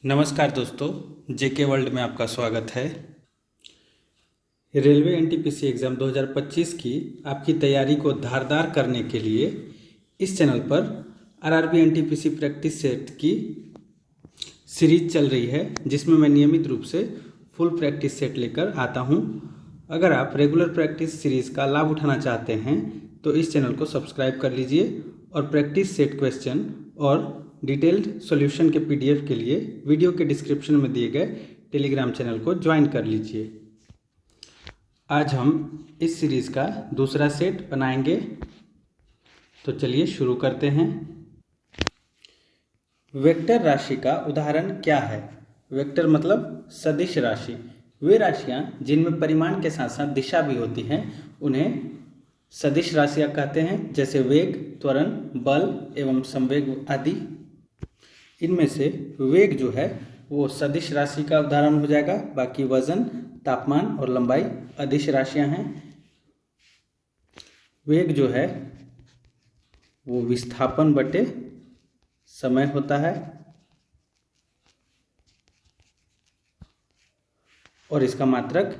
नमस्कार दोस्तों, जेके वर्ल्ड में आपका स्वागत है। रेलवे एनटीपीसी एग्ज़ाम 2025 की आपकी तैयारी को धारदार करने के लिए इस चैनल पर आरआरबी एनटीपीसी प्रैक्टिस सेट की सीरीज चल रही है, जिसमें मैं नियमित रूप से फुल प्रैक्टिस सेट लेकर आता हूं। अगर आप रेगुलर प्रैक्टिस सीरीज़ का लाभ उठाना चाहते हैं तो इस चैनल को सब्सक्राइब कर लीजिए और प्रैक्टिस सेट क्वेश्चन और डिटेल्ड सॉल्यूशन के पीडीएफ के लिए वीडियो के डिस्क्रिप्शन में दिए गए टेलीग्राम चैनल को ज्वाइन कर लीजिए। आज हम इस सीरीज़ का दूसरा सेट बनाएंगे, तो चलिए शुरू करते हैं। वेक्टर राशि का उदाहरण क्या है? वेक्टर मतलब सदिश राशि। वे राशियां जिनमें परिमाण के साथ साथ दिशा भी होती हैं उन्हें सदिश राशियां कहते हैं, जैसे वेग, त्वरण, बल एवं संवेग आदि। इनमें से वेग जो है वो सदिश राशि का उदाहरण हो जाएगा। बाकी वजन, तापमान और लंबाई अदिश राशियां हैं। वेग जो है वो विस्थापन बटे समय होता है और इसका मात्रक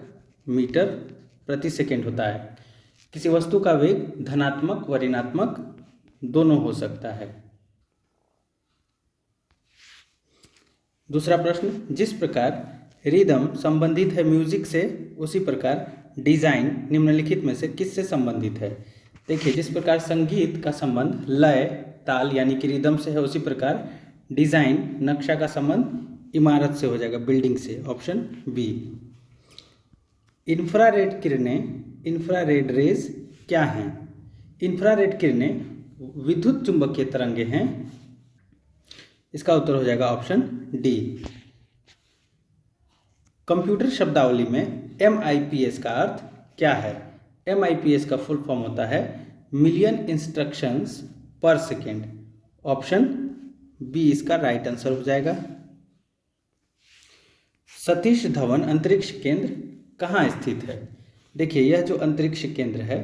मीटर प्रति सेकेंड होता है। किसी वस्तु का वेग धनात्मक व ऋणात्मक दोनों हो सकता है। दूसरा प्रश्न, जिस प्रकार रिदम संबंधित है म्यूजिक से, उसी प्रकार डिजाइन निम्नलिखित में से किससे संबंधित है? देखिए, जिस प्रकार संगीत का संबंध लय, ताल यानी कि रिदम से है, उसी प्रकार डिजाइन, नक्शा का संबंध इमारत से हो जाएगा, बिल्डिंग से। Option B. इंफ्रारेड किरणें, इंफ्रारेड रेज क्या हैं? इंफ्रारेड किरणें विद्युत चुंबकीय तरंगे हैं। इसका उत्तर हो जाएगा ऑप्शन डी। कंप्यूटर शब्दावली में MIPS का अर्थ क्या है? MIPS का फुल फॉर्म होता है मिलियन इंस्ट्रक्शंस पर सेकेंड। ऑप्शन बी इसका राइट आंसर हो जाएगा। सतीश धवन अंतरिक्ष केंद्र कहाँ स्थित है? देखिए, यह जो अंतरिक्ष केंद्र है,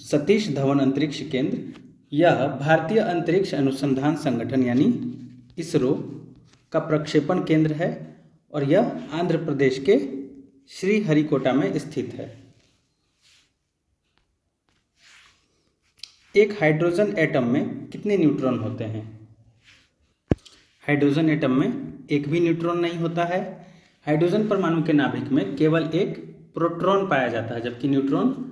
सतीश धवन अंतरिक्ष केंद्र, यह भारतीय अंतरिक्ष अनुसंधान संगठन यानी इसरो का प्रक्षेपण केंद्र है और यह आंध्र प्रदेश के श्रीहरिकोटा में स्थित है। एक हाइड्रोजन एटम में कितने न्यूट्रॉन होते हैं? हाइड्रोजन एटम में एक भी न्यूट्रॉन नहीं होता है। हाइड्रोजन परमाणु के नाभिक में केवल एक प्रोटॉन पाया जाता है, जबकि न्यूट्रॉन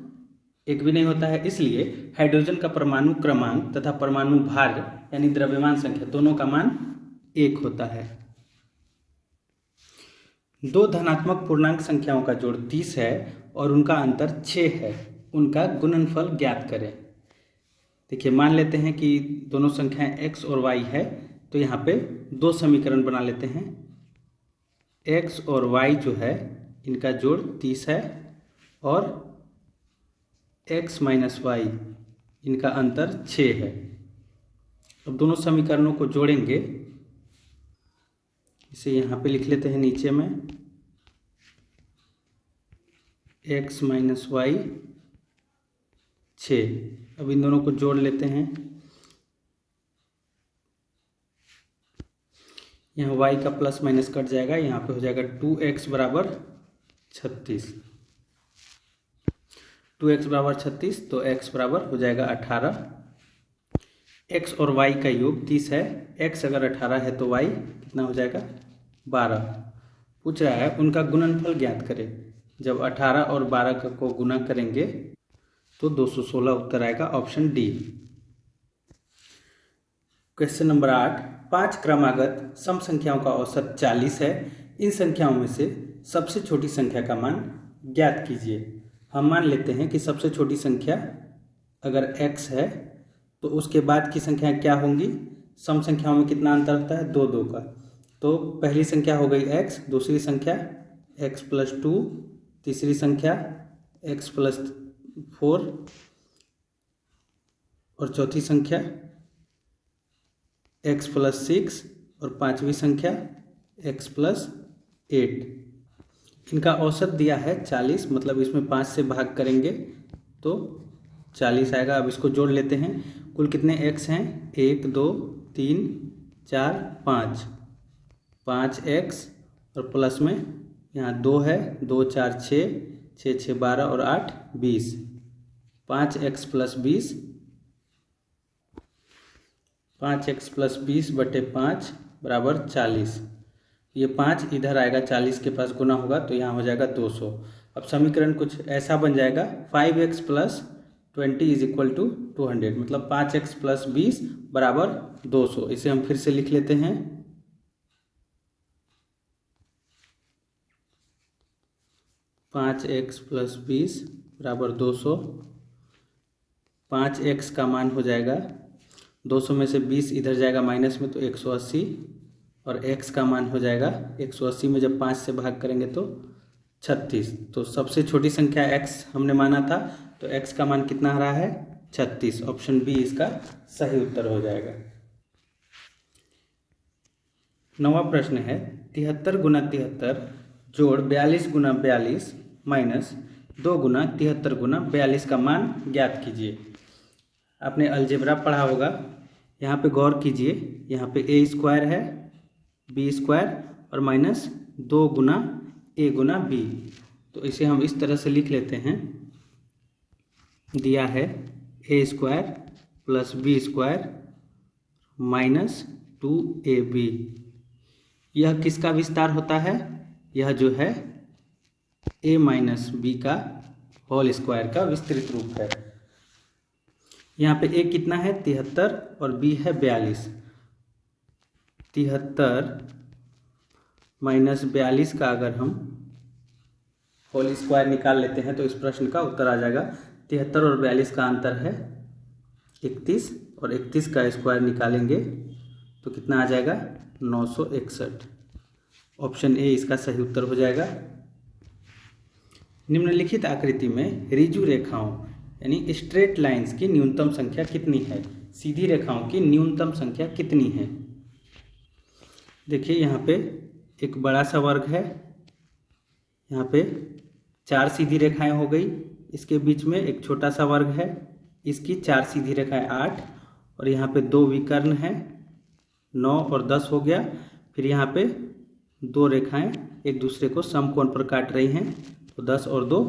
एक भी नहीं होता है। इसलिए हाइड्रोजन का परमाणु क्रमांक तथा परमाणु भार यानी द्रव्यमान संख्या दोनों का मान 1 होता है। दो धनात्मक पूर्णांक संख्याओं का जोड़ 30 है और उनका अंतर 6 है। उनका गुणनफल ज्ञात करें। देखिए, मान लेते हैं कि दोनों संख्याएं x और y है, तो यहाँ पे दो समीकरण बना लेते हैं। x और y जो है इनका जोड़ 30 है और x माइनस वाई इनका अंतर 6 है। अब दोनों समीकरणों को जोड़ेंगे। इसे यहाँ पे लिख लेते हैं नीचे में x माइनस वाई 6। अब इन दोनों को जोड़ लेते हैं। यहाँ y का प्लस माइनस कट जाएगा, यहाँ पे हो जाएगा 2x बराबर 36। 2x बराबर 36 तो x बराबर हो जाएगा 18। x और y का योग 30 है। x अगर 18 है तो y कितना हो जाएगा? 12। पूछ रहा है उनका गुणनफल ज्ञात करें। जब 18 और 12 को गुना करेंगे तो 216 उत्तर आएगा, ऑप्शन डी। क्वेश्चन नंबर 8, 5 क्रमागत सम संख्याओं का औसत 40 है। इन संख्याओं में से सबसे छोटी संख्या का मान ज्ञात कीजिए। हम मान लेते हैं कि सबसे छोटी संख्या अगर x है तो उसके बाद की संख्या क्या होंगी? सम संख्याओं में कितना अंतर होता है? 2 2 का। तो पहली संख्या हो गई x, दूसरी संख्या x प्लस 2, तीसरी संख्या x प्लस 4 और चौथी संख्या x प्लस 6 और पांचवी संख्या x प्लस 8। इनका औसत दिया है 40, मतलब इसमें 5 से भाग करेंगे तो 40 आएगा। अब इसको जोड़ लेते हैं। कुल कितने x हैं? 1 2 3 4 5। 5x और प्लस में यहाँ 2 है, 2 4 6, 6 6 12 और 8 20, 5x प्लस 20, 5x प्लस 20 बटे 5 बराबर 40। ये 5 इधर आएगा, 40 के पास गुना होगा तो यहाँ हो जाएगा 200। अब समीकरण कुछ ऐसा बन जाएगा 5x plus 20 is equal to 200, मतलब 5x प्लस 20 बराबर 200। इसे हम फिर से लिख लेते हैं। 5x प्लस 20 बराबर 200। 5x का मान हो जाएगा 200 में से 20 इधर जाएगा माइनस में तो 180, और x का मान हो जाएगा 180 में जब 5 से भाग करेंगे तो 36। तो सबसे छोटी संख्या x हमने माना था, तो x का मान कितना आ रहा है 36। ऑप्शन बी इसका सही उत्तर हो जाएगा। 9वां प्रश्न है 73 गुना 73 जोड़ 42 गुना 42 माइनस 2 गुना 73 गुना 42 का मान ज्ञात कीजिए। आपने अलजेब्रा पढ़ा होगा, यहाँ पे गौर कीजिए। यहाँ पे ए स्क्वायर है, बी स्क्वायर और माइनस 2 गुना ए गुना बी। तो इसे हम इस तरह से लिख लेते हैं। दिया है A square plus B square minus 2ab। यह किसका विस्तार होता है? यह जो है a माइनस बी का होल स्क्वायर का विस्तृत रूप है। यहाँ पे a कितना है 73 और b है 42। 73 माइनस 42 का अगर हम होल स्क्वायर निकाल लेते हैं तो इस प्रश्न का उत्तर आ जाएगा। 73 और 42 का अंतर है 31, और 31 का स्क्वायर निकालेंगे तो कितना आ जाएगा 961। ऑप्शन ए इसका सही उत्तर हो जाएगा। निम्नलिखित आकृति में ऋजु रेखाओं यानी स्ट्रेट लाइंस की न्यूनतम संख्या कितनी है? सीधी रेखाओं की न्यूनतम संख्या कितनी है? देखिए यहाँ पे एक बड़ा सा वर्ग है, यहाँ पे 4 सीधी रेखाएं हो गई, इसके बीच में एक छोटा सा वर्ग है, इसकी 4 सीधी रेखाएं 8, और यहाँ पे 2 विकर्ण हैं 9 और 10 हो गया। फिर यहाँ पे 2 रेखाएं एक दूसरे को समकोण पर काट रही हैं, तो 10 और 2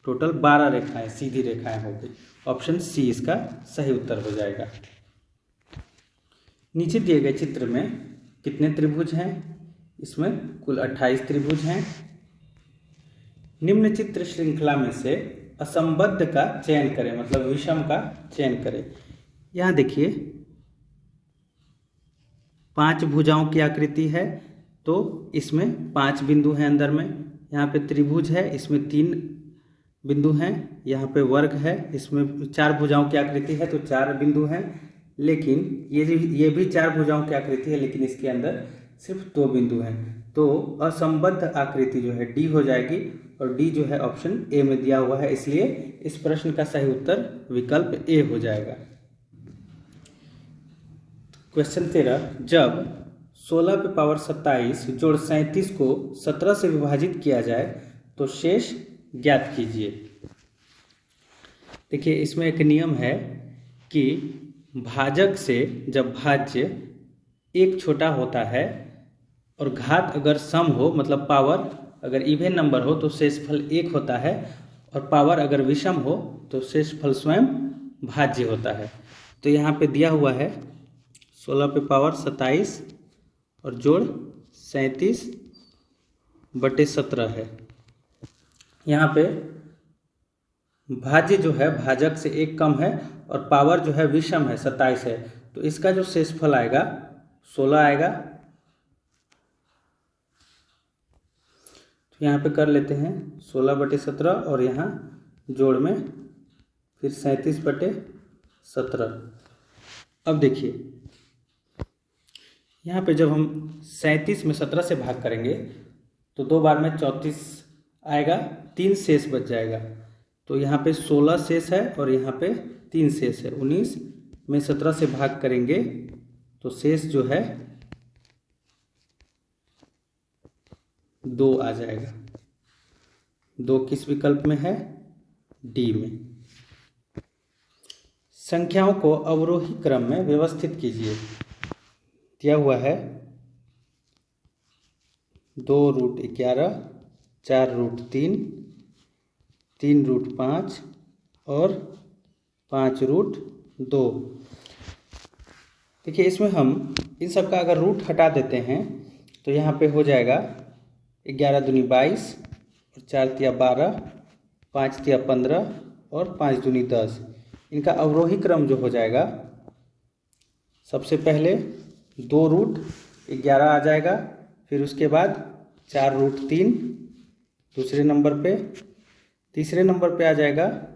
टोटल 12 रेखाएं सीधी रेखाएं हो गई। ऑप्शन सी इसका सही उत्तर हो जाएगा। नीचे दिए गए चित्र में कितने त्रिभुज हैं? इसमें कुल 28 त्रिभुज हैं। निम्न चित्र श्रृंखला में से असंबद्ध का चयन करें, मतलब विषम का चयन करें। यहाँ देखिए 5 भुजाओं की आकृति है, तो इसमें 5 बिंदु हैं अंदर में। यहाँ पे त्रिभुज है, इसमें 3 बिंदु हैं। यहाँ पे वर्ग है, इसमें 4 भुजाओं की आकृति है तो 4 बिंदु हैं। लेकिन ये भी 4 भुजाओं की आकृति है, लेकिन इसके अंदर सिर्फ 2 बिंदु हैं। तो असंबद्ध आकृति जो है डी हो जाएगी, और डी जो है ऑप्शन ए में दिया हुआ है, इसलिए इस प्रश्न का सही उत्तर विकल्प ए हो जाएगा। क्वेश्चन 13, जब 16 पे पावर 27 जोड़ 37 को 17 से विभाजित किया जाए तो शेष ज्ञात कीजिए। देखिए इसमें एक नियम है कि भाजक से जब भाज्य एक छोटा होता है और घात अगर सम हो, मतलब पावर अगर इवन नंबर हो तो शेषफल 1 होता है, और पावर अगर विषम हो तो शेषफल स्वयं भाज्य होता है। तो यहाँ पे दिया हुआ है 16 पे पावर 27 और जोड़ 37 बटे 17 है। यहाँ पे भाज्य जो है भाजक से 1 कम है और पावर जो है विषम है 27 है, तो इसका जो शेषफल आएगा 16 आएगा। तो यहाँ पे कर लेते हैं 16 बटे 17 और यहाँ जोड़ में फिर 37 बटे 17। अब देखिए यहाँ पे जब हम 37 में 17 से भाग करेंगे तो 2 बार में 34 आएगा, 3 शेष बच जाएगा। तो यहाँ पे 16 शेष है और यहाँ पे 3 शेष है। 19 में 17 से भाग करेंगे तो शेष जो है 2 आ जाएगा। 2 किस विकल्प में है? डी में। संख्याओं को अवरोही क्रम में व्यवस्थित कीजिए। दिया हुआ है 2√11, 4√3, 3√5 और 5√2। देखिए इसमें हम इन सब का अगर रूट हटा देते हैं तो यहाँ पे हो जाएगा 11 दूनी 22 और 4 तिया 12, 5 तिया 15 और 5 दूनी 10। इनका अवरोही क्रम जो हो जाएगा, सबसे पहले 2√11 आ जाएगा, फिर उसके बाद 4√3 दूसरे नंबर पे, तीसरे नंबर पे आ जाएगा,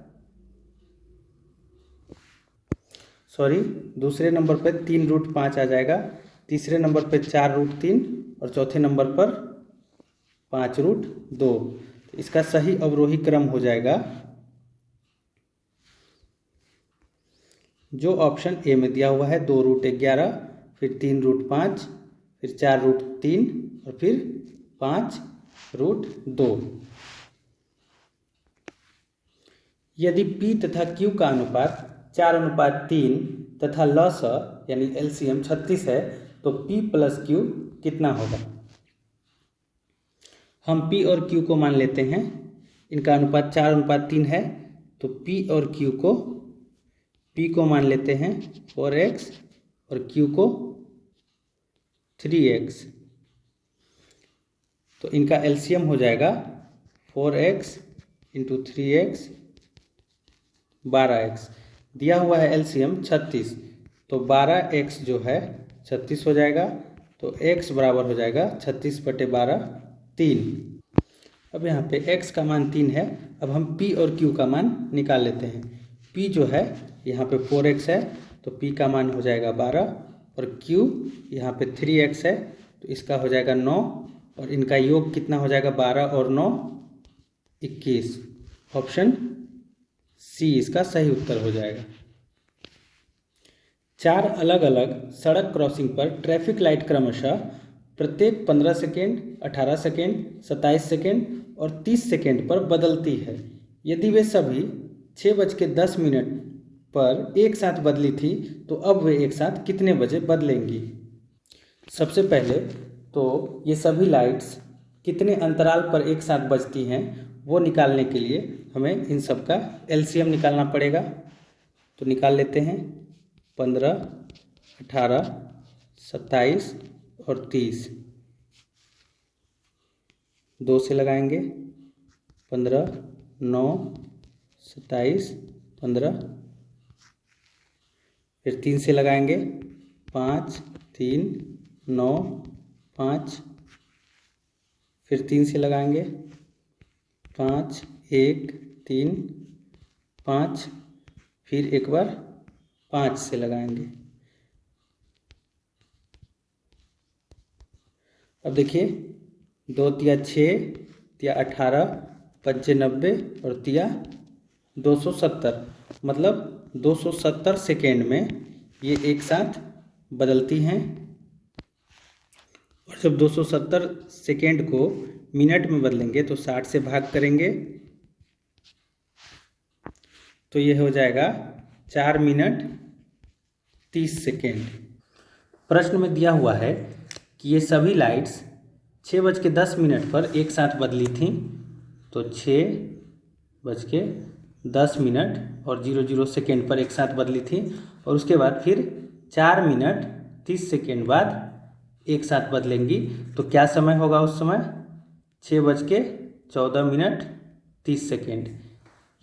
दूसरे नंबर पे 3√5 आ जाएगा, तीसरे नंबर पे 4√3 और चौथे नंबर पर 5√2। तो इसका सही अवरोही क्रम हो जाएगा जो ऑप्शन ए में दिया हुआ है, 2√11, फिर 3√5, फिर 4√3 और फिर 5√2। यदि P तथा Q का अनुपात 4:3 तथा लस यानी LCM 36 है तो P प्लस Q कितना होगा। हम P और Q को मान लेते हैं, इनका अनुपात 4:3 है तो P और Q को, P को मान लेते हैं 4x और Q को 3x। तो इनका LCM हो जाएगा 4x इंटू 3x 12x। दिया हुआ है LCM 36, तो 12x जो है 36 हो जाएगा, तो x बराबर हो जाएगा 36/12 3। अब यहाँ पे x का मान 3 है। अब हम P और Q का मान निकाल लेते हैं। P जो है यहाँ पे 4x है तो P का मान हो जाएगा 12 और Q यहाँ पे 3x है तो इसका हो जाएगा 9 और इनका योग कितना हो जाएगा 12 और 9 21। ऑप्शन सी इसका सही उत्तर हो जाएगा। 4 अलग अलग सड़क क्रॉसिंग पर ट्रैफिक लाइट क्रमशः प्रत्येक 15 सेकेंड, 18 सेकेंड, 27 सेकेंड और 30 सेकेंड पर बदलती है। यदि वे सभी 6:10 पर एक साथ बदली थी तो अब वे एक साथ कितने बजे बदलेंगी। सबसे पहले तो ये सभी लाइट्स कितने अंतराल पर एक साथ बजती हैं वो निकालने के लिए हमें इन सब का LCM निकालना पड़ेगा। तो निकाल लेते हैं 15, 18, 27 और 30। 2 से लगाएंगे 15, 9, 27, 15। फिर 3 से लगाएंगे 5, 3, 9, 5। फिर 3 से लगाएंगे 5, 1, 3, 5। फिर एक बार 5 से लगाएंगे। अब देखिए 2 तिया 6, तिया 18, 95 और तिया 270, मतलब 270 सेकेंड में ये एक साथ बदलती हैं। और जब 270 सेकेंड को मिनट में बदलेंगे तो 60 से भाग करेंगे तो ये हो जाएगा 4 मिनट 30 सेकेंड। प्रश्न में दिया हुआ है कि ये सभी लाइट्स 6:10 पर एक साथ बदली थीं, तो 6:10 और 00 सेकेंड पर एक साथ बदली थी और उसके बाद फिर 4 मिनट 30 सेकेंड बाद एक साथ बदलेंगी। तो क्या समय होगा उस समय 6:14 30 सेकेंड।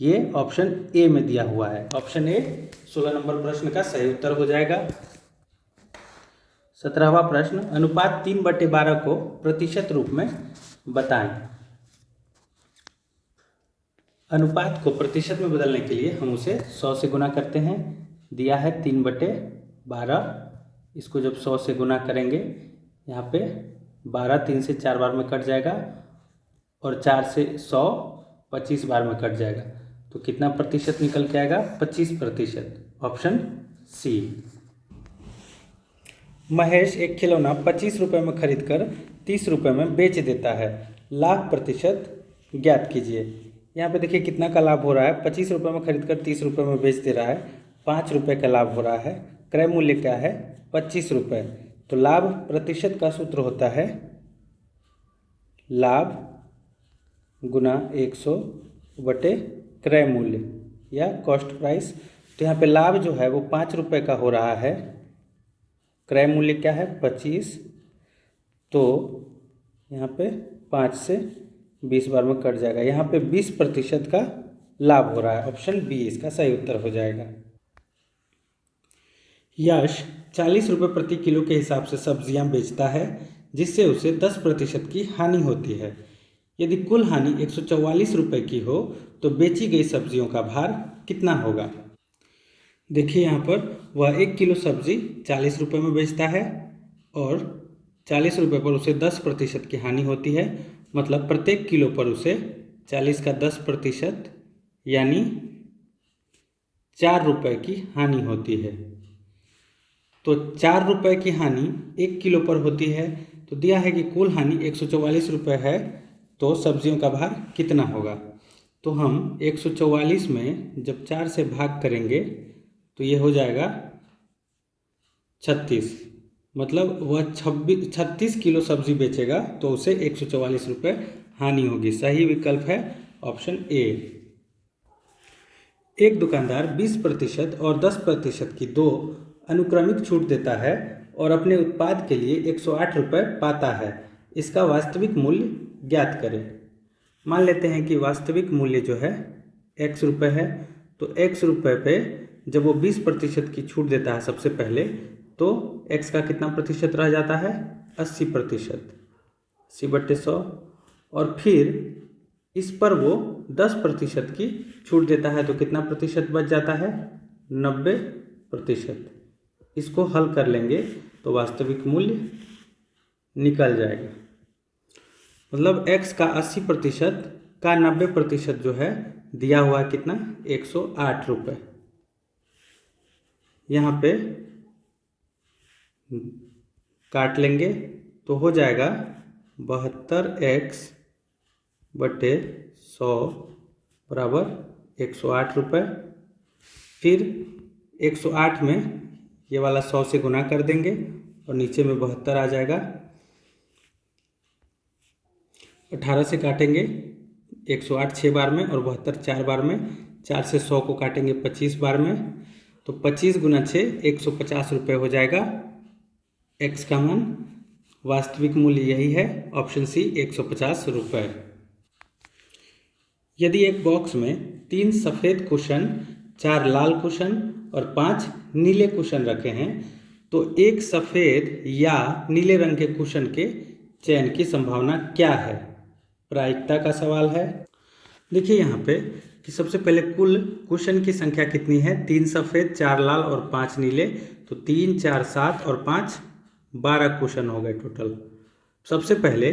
ये ऑप्शन ए में दिया हुआ है। ऑप्शन ए 16 नंबर प्रश्न का सही उत्तर हो जाएगा। 17वां प्रश्न, अनुपात 3/12 को प्रतिशत रूप में बताएं। अनुपात को प्रतिशत में बदलने के लिए हम उसे 100 से गुना करते हैं। दिया है 3/12, इसको जब 100 से गुना करेंगे यहाँ पे 12 3 से 4 बार में कट जाएगा और 4 से 100 25 बार में कट जाएगा। तो कितना प्रतिशत निकल के आएगा 25%। Option C. महेश एक खिलौना 25 रुपये में खरीद कर 30 रुपये में बेच देता है। लाभ प्रतिशत ज्ञात कीजिए। यहाँ पे देखिए कितना का लाभ हो रहा है। 25 रुपये में खरीद कर 30 रुपये में बेच दे रहा है, 5 रुपये का लाभ हो रहा है। क्रय मूल्य क्या है 25 रुपये। तो लाभ प्रतिशत का सूत्र होता है लाभ गुना 100 बटे क्रय मूल्य या कॉस्ट प्राइस। तो यहाँ पे लाभ जो है वो 5 रुपये का हो रहा है, क्रय मूल्य क्या है 25, तो यहाँ पे 5 से 20 बार में कट जाएगा। यहाँ पे 20% का लाभ हो रहा है। ऑप्शन बी इसका सही उत्तर हो जाएगा। यश 40 रुपये प्रति किलो के हिसाब से सब्जियां बेचता है, जिससे उसे 10% की हानि होती है। यदि कुल हानि 144 रुपये की हो तो बेची गई सब्जियों का भार कितना होगा। देखिए यहाँ पर वह 1 किलो सब्जी 40 रुपये में बेचता है और 40 रुपये पर उसे 10% की हानि होती है। मतलब प्रत्येक किलो पर उसे 40 का 10% यानी 4 रुपये की हानि होती है। तो 4 रुपये की हानि 1 किलो पर होती है, तो दिया है कि कुल हानि 144 रुपये है, तो सब्जियों का भार कितना होगा। तो हम 144 में जब 4 से भाग करेंगे तो ये हो जाएगा 36। मतलब वह 36 किलो सब्जी बेचेगा तो उसे 144 रुपये हानि होगी। सही विकल्प है ऑप्शन ए। एक दुकानदार 20% और 10% की दो अनुक्रमिक छूट देता है और अपने उत्पाद के लिए 108 रुपये पाता है। इसका वास्तविक मूल्य ज्ञात करें। मान लेते हैं कि वास्तविक मूल्य जो है x रुपये है, तो x रुपये पे जब वो 20% की छूट देता है सबसे पहले, तो x का कितना प्रतिशत रह जाता है 80%, 80/100। और फिर इस पर वो 10% की छूट देता है तो कितना प्रतिशत बच जाता है 90%। इसको हल कर लेंगे तो वास्तविक मूल्य निकल जाएगा। मतलब x का 80% का 90% जो है दिया हुआ है कितना 108 रुपये। यहाँ पे काट लेंगे तो हो जाएगा 72x बटे 100 बराबर 108 रुपये। फिर 108 में ये वाला 100 से गुना कर देंगे और नीचे में 72 आ जाएगा। 18 से काटेंगे 108 6 बार में और 72 4 बार में। 4 से 100 को काटेंगे 25 बार में, तो 25 गुना 6 150 रुपये हो जाएगा। x का मान वास्तविक मूल्य यही है, ऑप्शन सी 150 रुपये। यदि एक बॉक्स में 3 सफ़ेद कुशन, 4 लाल कुशन और 5 नीले कुशन रखे हैं, तो एक सफ़ेद या नीले रंग के कुशन के चयन की संभावना क्या है। प्रायिकता का सवाल है। देखिए यहाँ पे कि सबसे पहले कुल कुशन की संख्या कितनी है, 3 सफ़ेद 4 लाल और 5 नीले, तो 3 4 7 और 5 12 कुशन हो गए टोटल। सबसे पहले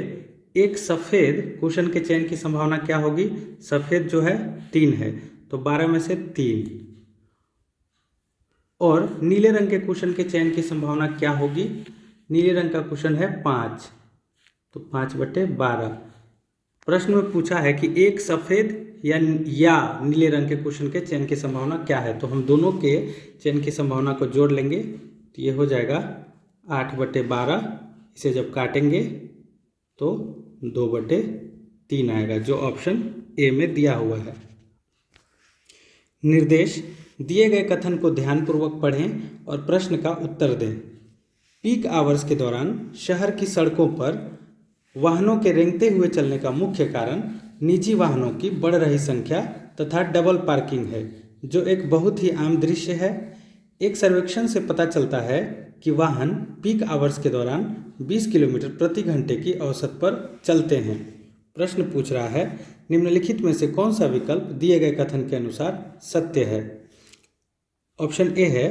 एक सफ़ेद कुशन के चयन की संभावना क्या होगी, सफ़ेद जो है 3 है तो 12 में से 3, और नीले रंग के कुशन के चयन की संभावना क्या होगी, नीले रंग का कुशन है 5 तो 5/12। प्रश्न में पूछा है कि एक सफ़ेद या नीले रंग के कुशन के चयन की संभावना क्या है, तो हम दोनों के चयन की संभावना को जोड़ लेंगे तो ये हो जाएगा 8/12। इसे जब काटेंगे तो 2/3 आएगा, जो ऑप्शन ए में दिया हुआ है। निर्देश दिए गए कथन को ध्यानपूर्वक पढ़ें और प्रश्न का उत्तर दें। पीक आवर्स के दौरान शहर की सड़कों पर वाहनों के रेंगते हुए चलने का मुख्य कारण निजी वाहनों की बढ़ रही संख्या तथा डबल पार्किंग है, जो एक बहुत ही आम दृश्य है। एक सर्वेक्षण से पता चलता है कि वाहन पीक आवर्स के दौरान 20 किलोमीटर प्रति घंटे की औसत पर चलते हैं। प्रश्न पूछ रहा है निम्नलिखित में से कौन सा विकल्प दिए गए कथन के अनुसार सत्य है। ऑप्शन ए है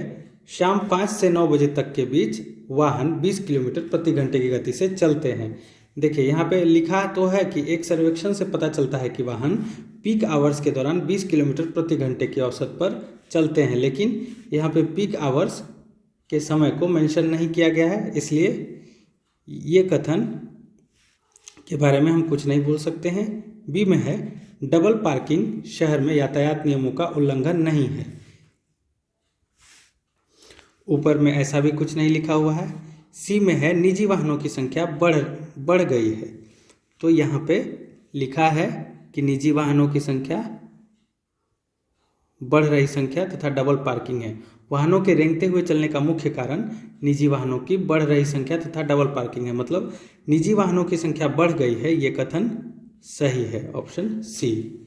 शाम 5 से 9 बजे तक के बीच वाहन 20 किलोमीटर प्रति घंटे की गति से चलते हैं। देखिए यहाँ पे लिखा तो है कि एक सर्वेक्षण से पता चलता है कि वाहन पीक आवर्स के दौरान 20 किलोमीटर प्रति घंटे की औसत पर चलते हैं, लेकिन यहाँ पे पीक आवर्स के समय को मेंशन नहीं किया गया है, इसलिए ये कथन के बारे में हम कुछ नहीं बोल सकते हैं। बी में है डबल पार्किंग शहर में यातायात नियमों का उल्लंघन नहीं है। ऊपर में ऐसा भी कुछ नहीं लिखा हुआ है। सी में है निजी वाहनों की संख्या बढ़ गई है। तो यहाँ पे लिखा है कि निजी वाहनों की संख्या बढ़ रही संख्या तथा डबल पार्किंग है। वाहनों के रेंगते हुए चलने का मुख्य कारण निजी वाहनों की बढ़ रही संख्या तथा डबल पार्किंग है। मतलब निजी वाहनों की संख्या बढ़ गई है, ये कथन सही है, ऑप्शन सी।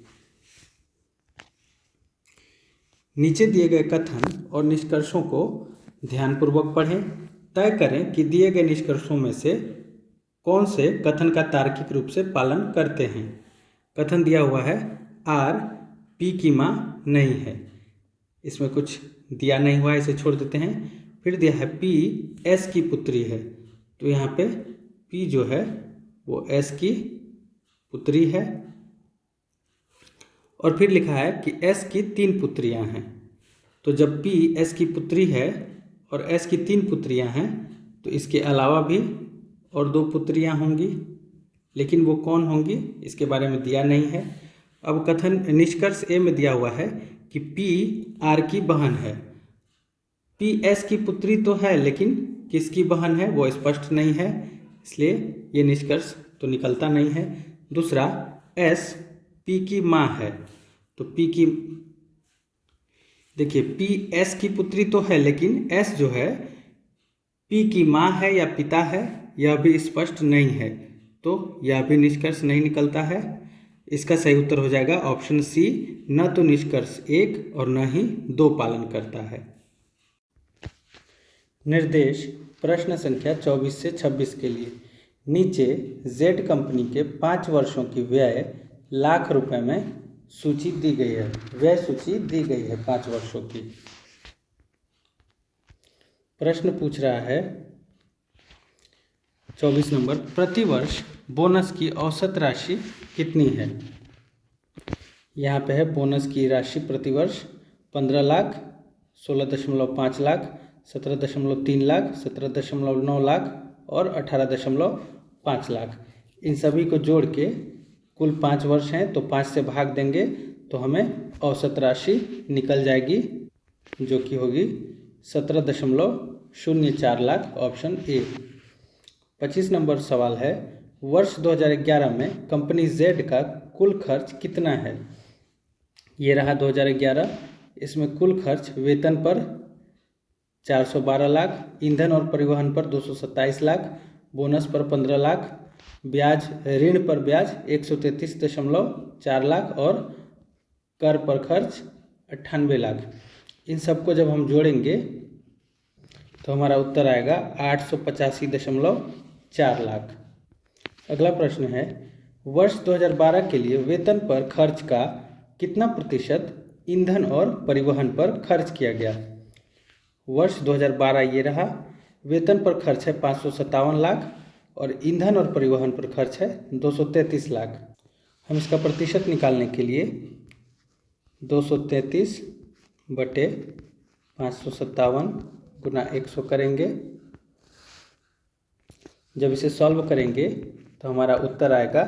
नीचे दिए गए कथन और निष्कर्षों को ध्यानपूर्वक पढ़ें। तय करें कि दिए गए निष्कर्षों में से कौन से कथन का तार्किक रूप से पालन करते हैं। कथन दिया हुआ है आर पी की माँ नहीं है, इसमें कुछ दिया नहीं हुआ है, इसे छोड़ देते हैं। फिर दिया है पी एस की पुत्री है, तो यहाँ पे पी जो है वो एस की पुत्री है। और फिर लिखा है कि एस की 3 पुत्रियां हैं, तो जब पी एस की पुत्री है और एस की 3 पुत्रियां हैं तो इसके अलावा भी और 2 पुत्रियां होंगी, लेकिन वो कौन होंगी इसके बारे में दिया नहीं है। अब कथन निष्कर्ष ए में दिया हुआ है कि पी आर की बहन है। पी एस की पुत्री तो है, लेकिन किसकी बहन है वो स्पष्ट नहीं है, इसलिए ये निष्कर्ष तो निकलता नहीं है। दूसरा, एस पी की माँ है, तो पी की देखिए पी एस की पुत्री तो है, लेकिन एस जो है पी की माँ है या पिता है यह भी स्पष्ट नहीं है, तो यह भी निष्कर्ष नहीं निकलता है। इसका सही उत्तर हो जाएगा ऑप्शन सी, न तो निष्कर्ष 1 और न ही 2 पालन करता है। निर्देश प्रश्न संख्या 24 से 26 के लिए नीचे जेड कंपनी के 5 वर्षों की व्यय लाख रुपए में सूची दी गई है। व्यय सूची दी गई है 5 वर्षों की। प्रश्न पूछ रहा है 24 नंबर, प्रतिवर्ष बोनस की औसत राशि कितनी है। यहाँ पे है बोनस की राशि प्रतिवर्ष 15 लाख, 16.5 लाख, 17.3 लाख, 17.9 लाख और 18.5 लाख। इन सभी को जोड़ के कुल 5 वर्ष हैं, तो 5 से भाग देंगे तो हमें औसत राशि निकल जाएगी, जो कि होगी 17.04 लाख, ऑप्शन ए। 25 नंबर सवाल है, वर्ष 2011 में कंपनी जेड का कुल खर्च कितना है। ये रहा 2011, इसमें कुल खर्च वेतन पर 412 लाख, ईंधन और परिवहन पर 227 लाख, बोनस पर 15 लाख, ब्याज ऋण पर ब्याज 133.4 लाख और कर पर खर्च 98 लाख। इन सबको जब हम जोड़ेंगे तो हमारा उत्तर आएगा 885.4 लाख। अगला प्रश्न है, वर्ष 2012 के लिए वेतन पर खर्च का कितना प्रतिशत ईंधन और परिवहन पर खर्च किया गया। वर्ष 2012 ये रहा, वेतन पर खर्च है 557 लाख और ईंधन और परिवहन पर खर्च है 233 लाख। हम इसका प्रतिशत निकालने के लिए 233 बटे 557 गुना 100 करेंगे। जब इसे सॉल्व करेंगे तो हमारा उत्तर आएगा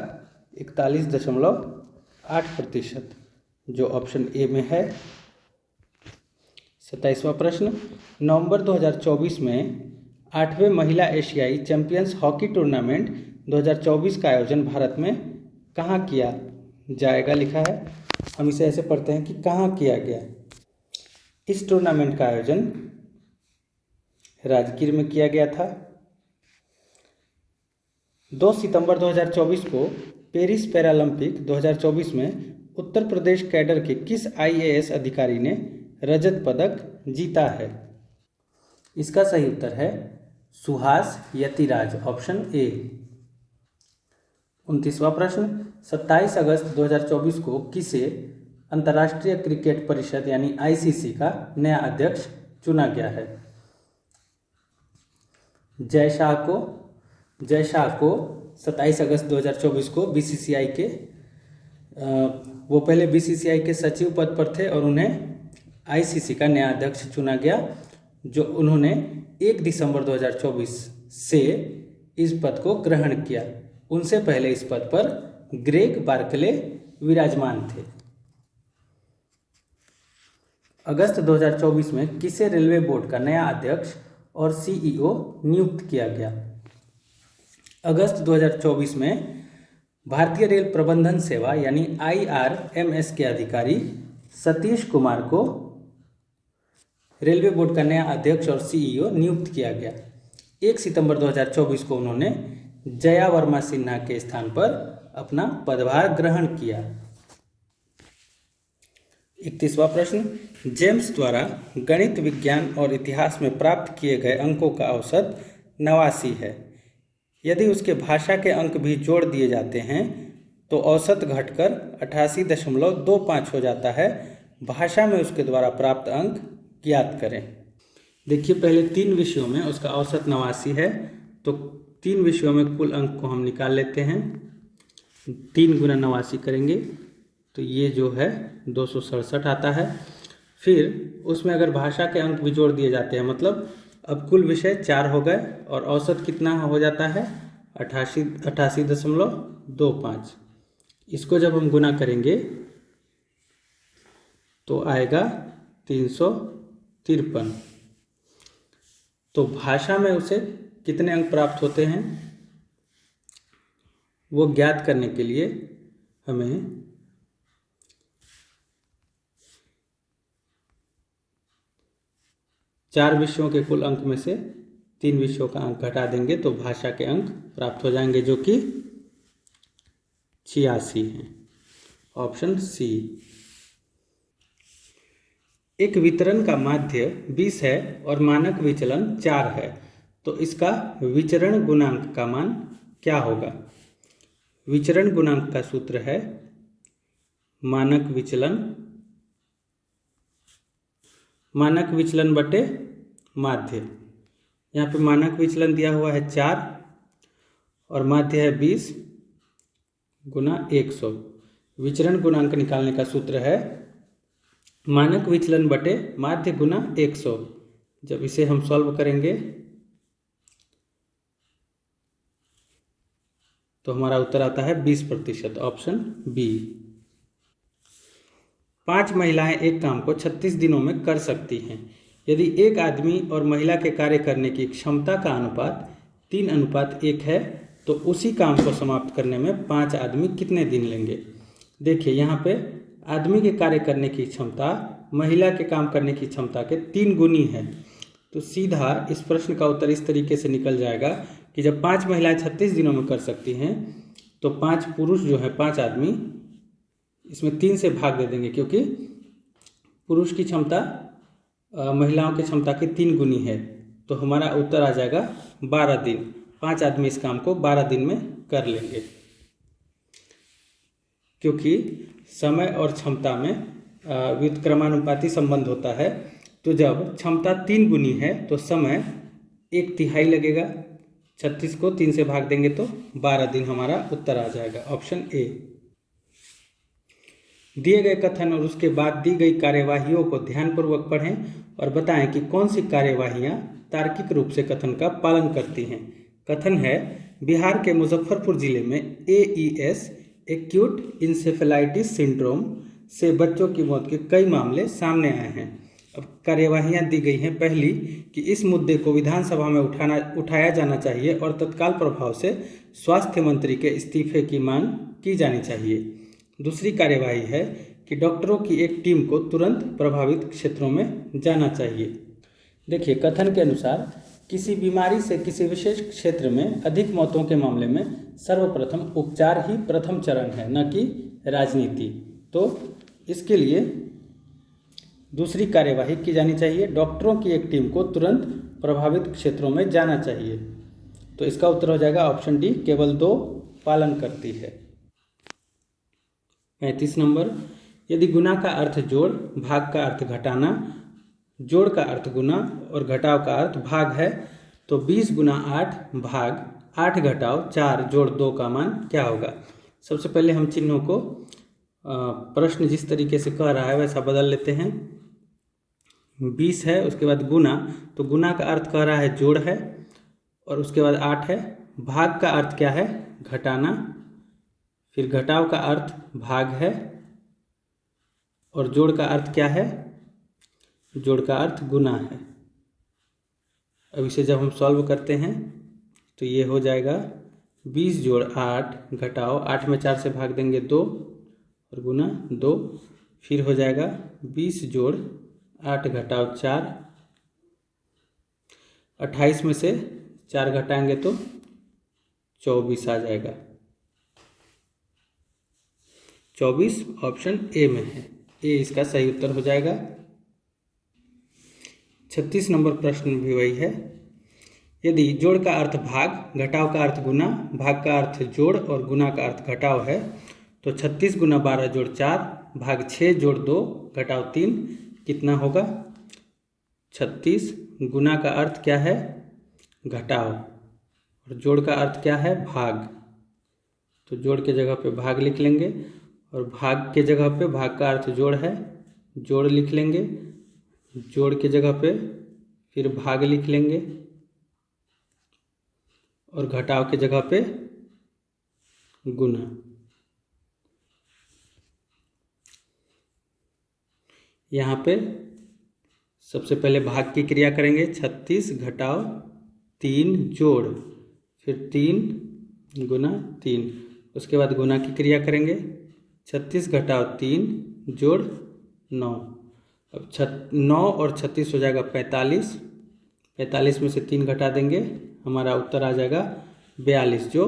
41.8%, जो ऑप्शन ए में है। 27वां प्रश्न, नवंबर 2024 में 8वें महिला एशियाई चैंपियंस हॉकी टूर्नामेंट 2024 का आयोजन भारत में कहाँ किया जाएगा लिखा है। हम इसे ऐसे पढ़ते हैं कि कहाँ किया गया। इस टूर्नामेंट का आयोजन राजगीर में किया गया था। 2 सितंबर 2024 को पेरिस पैरालंपिक 2024 में उत्तर प्रदेश कैडर के किस आईएएस अधिकारी ने रजत पदक जीता है। इसका सही उत्तर है सुहास यतिराज, ऑप्शन ए। 29वां प्रश्न, 27 अगस्त 2024 को किसे अंतर्राष्ट्रीय क्रिकेट परिषद यानी आईसीसी का नया अध्यक्ष चुना गया है। जय शाह को 27 अगस्त 2024 को बीसीसीआई के वो पहले बीसीसीआई के सचिव पद पर थे और उन्हें आईसीसी का नया अध्यक्ष चुना गया, जो उन्होंने 1 दिसंबर 2024 से इस पद को ग्रहण किया। उनसे पहले इस पद पर ग्रेग बार्कले विराजमान थे। अगस्त 2024 में किसे रेलवे बोर्ड का नया अध्यक्ष और सीईओ नियुक्त किया गया। अगस्त 2024 में भारतीय रेल प्रबंधन सेवा यानी IRMS के अधिकारी सतीश कुमार को रेलवे बोर्ड का नया अध्यक्ष और CEO नियुक्त किया गया। 1 सितंबर 2024 को उन्होंने जया वर्मा सिन्हा के स्थान पर अपना पदभार ग्रहण किया। 31वां प्रश्न, जेम्स द्वारा गणित, विज्ञान और इतिहास में प्राप्त किए गए अंकों का औसत 89 है। यदि उसके भाषा के अंक भी जोड़ दिए जाते हैं तो औसत घटकर 88.25 हो जाता है। भाषा में उसके द्वारा प्राप्त अंक ज्ञात करें। देखिए, पहले 3 विषयों में उसका औसत 89 है, तो 3 विषयों में कुल अंक को हम निकाल लेते हैं। 3 गुना 89 करेंगे तो ये जो है 267 आता है। फिर उसमें अगर भाषा के अंक भी जोड़ दिए जाते हैं, मतलब अब कुल विषय 4 हो गए और औसत कितना हो जाता है 88.25। इसको जब हम गुना करेंगे तो आएगा 353। तो भाषा में उसे कितने अंक प्राप्त होते हैं वो ज्ञात करने के लिए हमें चार विषयों के कुल अंक में से 3 विषयों का अंक घटा देंगे तो भाषा के अंक प्राप्त हो जाएंगे, जो कि 86 हैं। Option C. एक वितरण का माध्य 20 है और मानक विचलन 4 है, तो इसका विचरण गुणांक का मान क्या होगा? विचरण गुणांक का सूत्र है मानक विचलन बटे माध्य। यहाँ पे मानक विचलन दिया हुआ है 4 और माध्य है 20 गुना 100। विचरण गुणांक निकालने का सूत्र है मानक विचलन बटे माध्य गुना 100। जब इसे हम सॉल्व करेंगे तो हमारा उत्तर आता है 20%। Option B. 5 महिलाएं एक काम को 36 दिनों में कर सकती हैं। यदि एक आदमी और महिला के कार्य करने की क्षमता का अनुपात 3:1 है तो उसी काम को समाप्त करने में 5 आदमी कितने दिन लेंगे? देखिए, यहाँ पे आदमी के कार्य करने की क्षमता महिला के काम करने की क्षमता के 3 गुनी है, तो सीधा इस प्रश्न का उत्तर इस तरीके से निकल जाएगा कि जब 5 महिलाएं 36 दिनों में कर सकती हैं तो 5 पुरुष जो है 5 आदमी इसमें 3 से भाग दे देंगे, क्योंकि पुरुष की क्षमता महिलाओं की क्षमता की 3 गुनी है। तो हमारा उत्तर आ जाएगा 12 दिन। 5 आदमी इस काम को 12 दिन में कर लेंगे, क्योंकि समय और क्षमता में व्युत्क्रमानुपाती संबंध होता है। तो जब क्षमता 3 गुनी है तो समय 1/3 लगेगा। 36 को 3 से भाग देंगे तो 12 दिन हमारा उत्तर आ जाएगा। Option A. दिए गए कथन और उसके बाद दी गई कार्यवाहियों को ध्यानपूर्वक पढ़ें और बताएं कि कौन सी कार्यवाहियां तार्किक रूप से कथन का पालन करती हैं। कथन है, बिहार के मुजफ्फरपुर जिले में AES एक्यूट इंसेफेलाइटिस सिंड्रोम से बच्चों की मौत के कई मामले सामने आए हैं। अब कार्यवाहियां दी गई हैं। पहली, कि इस मुद्दे को विधानसभा में उठाया जाना चाहिए और तत्काल प्रभाव से स्वास्थ्य मंत्री के इस्तीफे की मांग की जानी चाहिए। दूसरी कार्यवाही है कि डॉक्टरों की एक टीम को तुरंत प्रभावित क्षेत्रों में जाना चाहिए। देखिए, कथन के अनुसार किसी बीमारी से किसी विशेष क्षेत्र में अधिक मौतों के मामले में सर्वप्रथम उपचार ही प्रथम चरण है, न कि राजनीति। तो इसके लिए दूसरी कार्यवाही की जानी चाहिए, डॉक्टरों की एक टीम को तुरंत प्रभावित क्षेत्रों में जाना चाहिए। तो इसका उत्तर हो जाएगा ऑप्शन डी, केवल 2 पालन करती है। 35 नंबर, यदि गुना का अर्थ जोड़, भाग का अर्थ घटाना, जोड़ का अर्थ गुना और घटाव का अर्थ भाग है, तो 20 गुना 8 भाग 8 घटाव 4 जोड़ 2 का मान क्या होगा? सबसे पहले हम चिन्हों को प्रश्न जिस तरीके से कह रहा है वैसा बदल लेते हैं। 20 है, उसके बाद गुना, तो गुना का अर्थ कह रहा है जोड़ है, और उसके बाद 8 है। भाग का अर्थ क्या है? घटाना। फिर घटाव का अर्थ भाग है, और जोड़ का अर्थ क्या है? जोड़ का अर्थ गुना है। अब इसे जब हम सॉल्व करते हैं तो ये हो जाएगा 20 जोड़ 8 घटाओ 8 में 4 से भाग देंगे 2 और गुना 2, फिर हो जाएगा 20 जोड़ 8 घटाओ 4, 28 में से 4 घटाएंगे तो 24 आ जाएगा। 24 ऑप्शन ए में है, ए इसका सही उत्तर हो जाएगा। 36 नंबर प्रश्न भी वही है। यदि जोड़ का अर्थ भाग, घटाव का अर्थ गुना, भाग का अर्थ जोड़ और गुना का अर्थ घटाव है तो 36 गुना 12 जोड़ 4 भाग 6 जोड़ 2 घटाव 3 कितना होगा? 36 गुना का अर्थ क्या है? घटाव, और जोड़ का अर्थ क्या है? भाग। तो जोड़ के जगह पे भाग लिख लेंगे और भाग के जगह पे भाग का अर्थ जोड़ है, जोड़ लिख लेंगे। जोड़ के जगह पे फिर भाग लिख लेंगे और घटाव के जगह पे गुना। यहाँ पे सबसे पहले भाग की क्रिया करेंगे, 36 घटाव 3 जोड़, फिर 3 गुना 3। उसके बाद गुना की क्रिया करेंगे, 36 घटाव 3 जोड़ 9। अब 9 और 36 हो जाएगा 45। 45 में से 3 घटा देंगे, हमारा उत्तर आ जाएगा 42, जो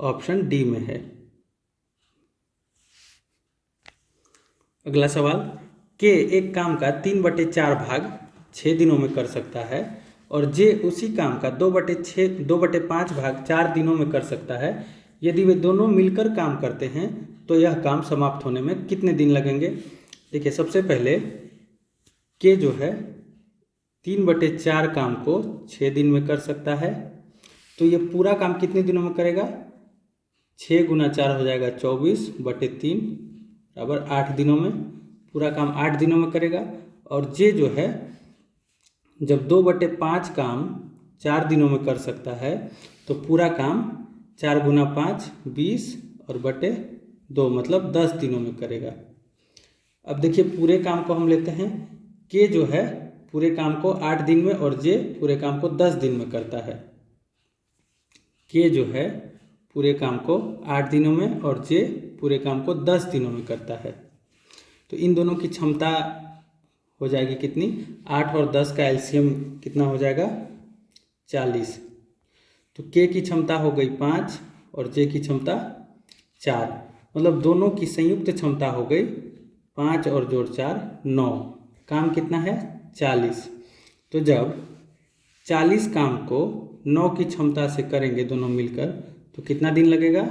ऑप्शन डी में है। अगला सवाल, के एक काम का 3/4 भाग 6 दिनों में कर सकता है और जे उसी काम का 2/5 भाग 4 दिनों में कर सकता है। यदि वे दोनों मिलकर काम करते हैं तो यह काम समाप्त होने में कितने दिन लगेंगे? देखिए, सबसे पहले के जो है 3/4 काम को 6 दिन में कर सकता है, तो ये पूरा काम कितने दिनों में करेगा? 6 गुना 4 हो जाएगा 24/3 बराबर 8 दिनों में, पूरा काम 8 दिनों में करेगा। और जे जो है जब 2/5 काम 4 दिनों में कर सकता है तो पूरा काम 4 गुना 5 20 और बटे 2 मतलब 10 दिनों में करेगा। अब देखिए, पूरे काम को हम लेते हैं, के जो है पूरे काम को 8 दिन में और जे पूरे काम को 10 दिन में करता है। के जो है पूरे काम को 8 दिनों में और जे पूरे काम को 10 दिनों में करता है। तो इन दोनों की क्षमता हो जाएगी कितनी? 8 और 10 का एलसीएम कितना हो जाएगा? 40। तो के की क्षमता हो गई 5 और जे की क्षमता 4, मतलब दोनों की संयुक्त क्षमता हो गई 5 और जोड़ 4 9। काम कितना है? 40। तो जब 40 काम को 9 की क्षमता से करेंगे दोनों मिलकर तो कितना दिन लगेगा?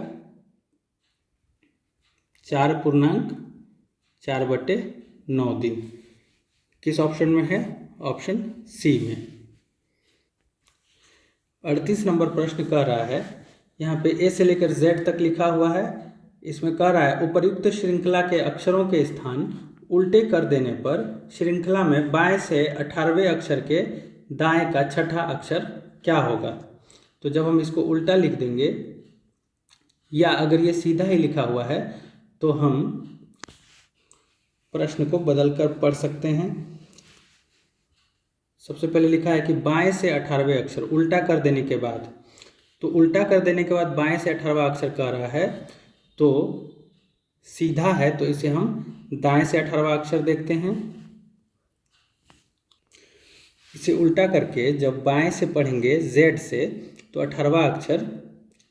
4.4/9 दिन। किस ऑप्शन में है? ऑप्शन सी में। 38 नंबर प्रश्न कह रहा है, यहाँ पे ए से लेकर जेड तक लिखा हुआ है। इसमें कह रहा है उपर्युक्त श्रृंखला के अक्षरों के स्थान उल्टे कर देने पर श्रृंखला में बाएं से 18वें अक्षर के दाएं का छठा अक्षर क्या होगा? तो जब हम इसको उल्टा लिख देंगे या अगर ये सीधा ही लिखा हुआ है तो हम प्रश्न को बदलकर पढ़ सकते हैं। सबसे पहले लिखा है कि बाएं से 18वें अक्षर, उल्टा कर देने के बाद, तो उल्टा कर देने के बाद बाएं से 18वां अक्षर कह रहा है, तो सीधा है तो इसे हम दाएं से 18वां अक्षर देखते हैं। इसे उल्टा करके जब बाएं से पढ़ेंगे जेड से तो 18वां अक्षर,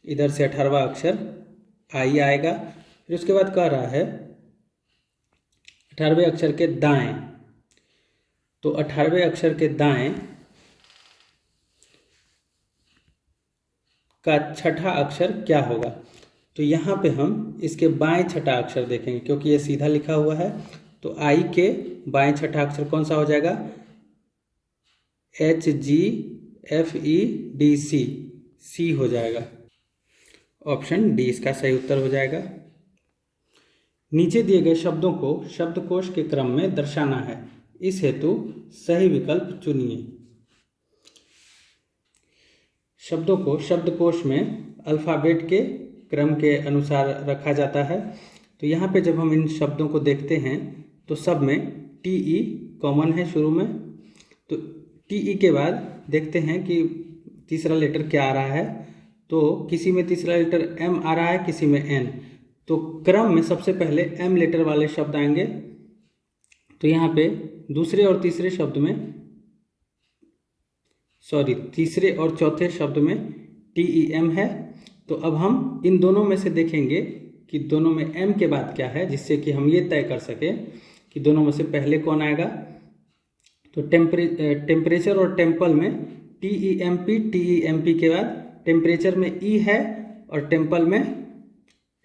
इधर से 18वां अक्षर आई आएगा। फिर उसके बाद कह रहा है 18वें अक्षर के दाएं, तो 18वें अक्षर के दाएं का छठा अक्षर क्या होगा? तो यहाँ पे हम इसके बाएं छठा अक्षर देखेंगे क्योंकि ये सीधा लिखा हुआ है। तो आई के बाएं छठा अक्षर कौन सा हो जाएगा? HGFEDC, सी हो जाएगा। ऑप्शन डी इसका सही उत्तर हो जाएगा। नीचे दिए गए शब्दों को शब्दकोश के क्रम में दर्शाना है, इस हेतु सही विकल्प चुनिए। शब्दों को शब्दकोश में अल्फ़ाबेट के क्रम के अनुसार रखा जाता है। तो यहाँ पे जब हम इन शब्दों को देखते हैं तो सब में TE कॉमन है शुरू में। तो TE के बाद देखते हैं कि तीसरा लेटर क्या आ रहा है, तो किसी में तीसरा लेटर एम आ रहा है, किसी में एन। तो क्रम में सबसे पहले एम लेटर वाले शब्द आएंगे। तो यहाँ पे दूसरे और तीसरे शब्द में, तीसरे और चौथे शब्द में TEM है। तो अब हम इन दोनों में से देखेंगे कि दोनों में M के बाद क्या है, जिससे कि हम ये तय कर सकें कि दोनों में से पहले कौन आएगा। तो टेम्परेचर और टेम्पल में TEMP के बाद टेम्परेचर में E है और टेम्पल में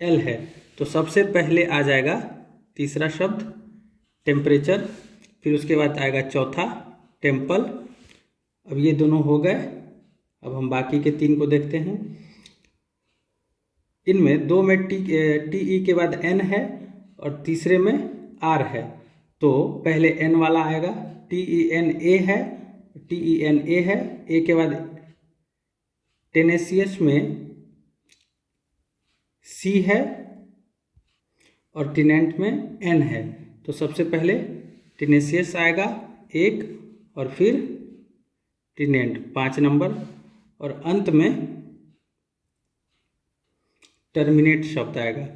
L है। तो सबसे पहले आ जाएगा तीसरा शब्द टेम्परेचर, फिर उसके बाद आएगा चौथा टेम्पल। अब ये दोनों हो गए। अब हम बाकी के 3 को देखते हैं। इनमें 2 में TE के बाद N है और तीसरे में R है। तो पहले N वाला आएगा, TENA है, TENA है। A के बाद टेनेसियस में C है और टिनेंट में N है। तो सबसे पहले टेनेसियस आएगा 1 और फिर टिनेंट 5 नंबर, और अंत में टर्मिनेट शब्द आएगा।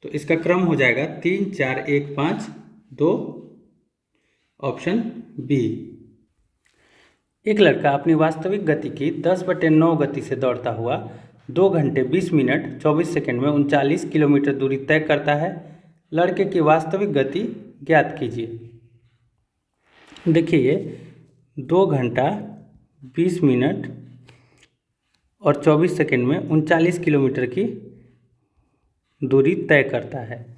तो इसका क्रम हो जाएगा 3 4 1 5 2, ऑप्शन बी। एक लड़का अपनी वास्तविक गति की 10/9 गति से दौड़ता हुआ 2 घंटे 20 मिनट 24 सेकंड में 39 किलोमीटर दूरी तय करता है। लड़के की वास्तविक गति ज्ञात कीजिए। देखिए 2 घंटा 20 मिनट और 24 सेकंड में 39 किलोमीटर की दूरी तय करता है।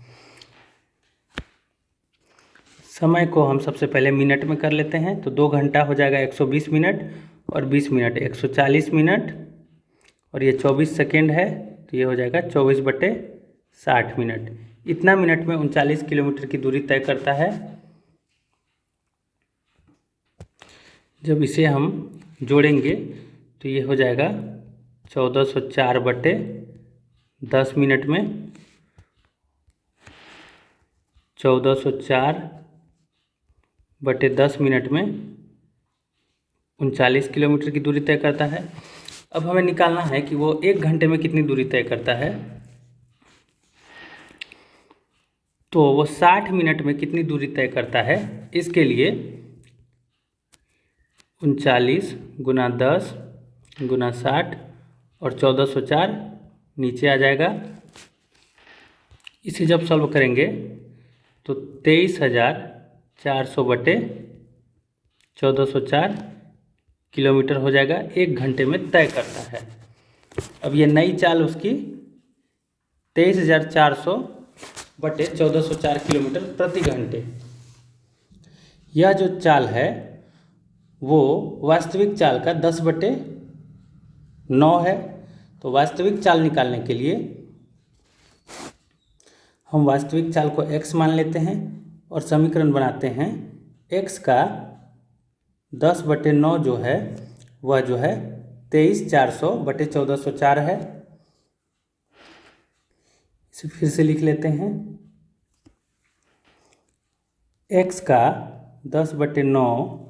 समय को हम सबसे पहले मिनट में कर लेते हैं। तो 2 घंटा हो जाएगा 120 मिनट और 20 मिनट 140 मिनट, और ये 24 सेकेंड है तो ये हो जाएगा 24/60 मिनट। इतना मिनट में 39 किलोमीटर की दूरी तय करता है। जब इसे हम जोड़ेंगे तो ये हो जाएगा 1404/10 मिनट में 1404/10 मिनट में 39 किलोमीटर की दूरी तय करता है। अब हमें निकालना है कि वो 1 घंटे में कितनी दूरी तय करता है। तो वो 60 मिनट में कितनी दूरी तय करता है, इसके लिए 39 × 10 × 60 और 1404 नीचे आ जाएगा। इसे जब सॉल्व करेंगे तो 23,400/1404 किलोमीटर हो जाएगा, 1 घंटे में तय करता है। अब ये नई चाल उसकी 23,400/1404 किलोमीटर प्रति घंटे। यह जो चाल है वो वास्तविक चाल का 10/9 है। तो वास्तविक चाल निकालने के लिए हम वास्तविक चाल को x मान लेते हैं और समीकरण बनाते हैं। x का 10/9 जो है वह जो है 23,400/1404 है। इसे फिर से लिख लेते हैं। x का 10/9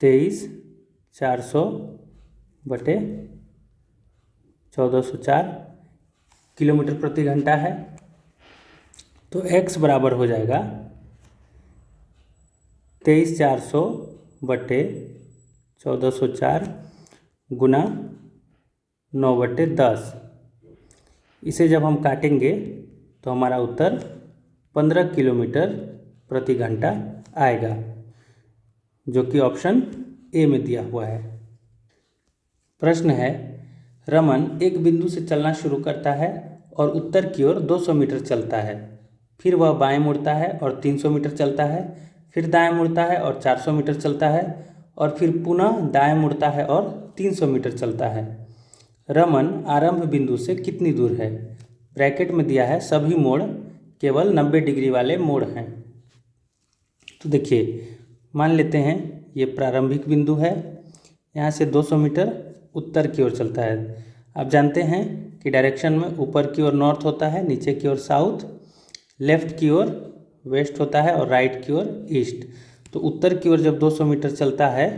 23,400/1404 किलोमीटर प्रति घंटा है। तो x बराबर हो जाएगा 23,400/1404 गुना 9/10। इसे जब हम काटेंगे तो हमारा उत्तर 15 किलोमीटर प्रति घंटा आएगा, जो कि ऑप्शन ए में दिया हुआ है। प्रश्न है, रमन एक बिंदु से चलना शुरू करता है और उत्तर की ओर 200 मीटर चलता है। फिर वह बाएं मुड़ता है और 300 मीटर चलता है, फिर दाएं मुड़ता है और 400 मीटर चलता है, और फिर पुनः दाएं मुड़ता है और 300 मीटर चलता है। रमन आरंभ बिंदु से कितनी दूर है? ब्रैकेट में दिया है सभी मोड़ केवल 90 डिग्री वाले मोड़ हैं। तो देखिए, मान लेते हैं ये प्रारंभिक बिंदु है। यहाँ से 200 मीटर उत्तर की ओर चलता है। आप जानते हैं कि डायरेक्शन में ऊपर की ओर नॉर्थ होता है, नीचे की ओर साउथ, लेफ्ट की ओर वेस्ट होता है और राइट की ओर ईस्ट। तो उत्तर की ओर जब 200 मीटर चलता है,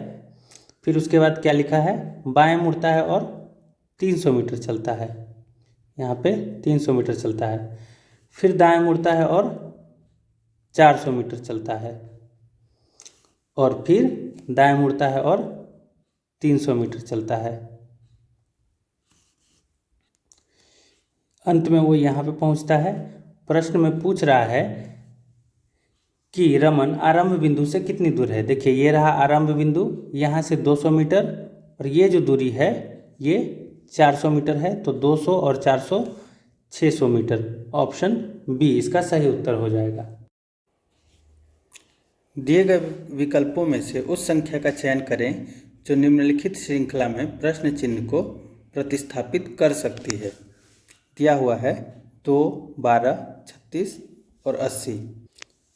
फिर उसके बाद क्या लिखा है, बाएं मुड़ता है और 300 मीटर चलता है, यहाँ पे 300 मीटर चलता है। फिर दाएं मुड़ता है और 400 मीटर चलता है, और फिर दाएं मुड़ता है और 300 मीटर चलता है। अंत में वो यहाँ पे पहुँचता है। प्रश्न में पूछ रहा है कि रमन आरंभ बिंदु से कितनी दूर है। देखिए ये रहा आरंभ बिंदु, यहाँ से 200 मीटर, और ये जो दूरी है ये 400 मीटर है, तो 200 और 400 600 मीटर। ऑप्शन बी इसका सही उत्तर हो जाएगा। दिए गए विकल्पों में से उस संख्या का चयन करें जो निम्नलिखित श्रृंखला में प्रश्न चिन्ह को प्रतिस्थापित कर सकती है। दिया हुआ है 2, 12, 36 और 80।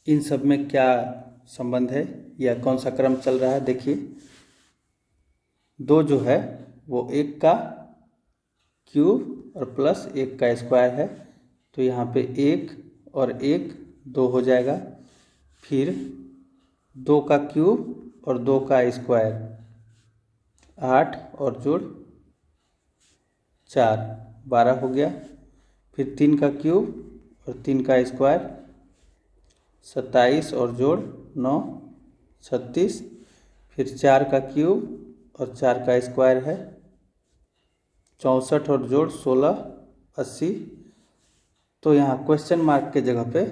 इन सब में क्या संबंध है या कौन सा क्रम चल रहा है। देखिए 2 जो है वो 1 का क्यूब और प्लस 1 का स्क्वायर है, तो यहाँ पे 1 और 1 2 हो जाएगा। फिर 2 का क्यूब और 2 का स्क्वायर 8 और जोड़ 4 12 हो गया। फिर 3 का क्यूब और 3 का स्क्वायर 27 और जोड़ 9 36। फिर 4 का क्यूब और 4 का स्क्वायर है 64 और जोड़ 16 80। तो यहाँ क्वेश्चन मार्क के जगह पे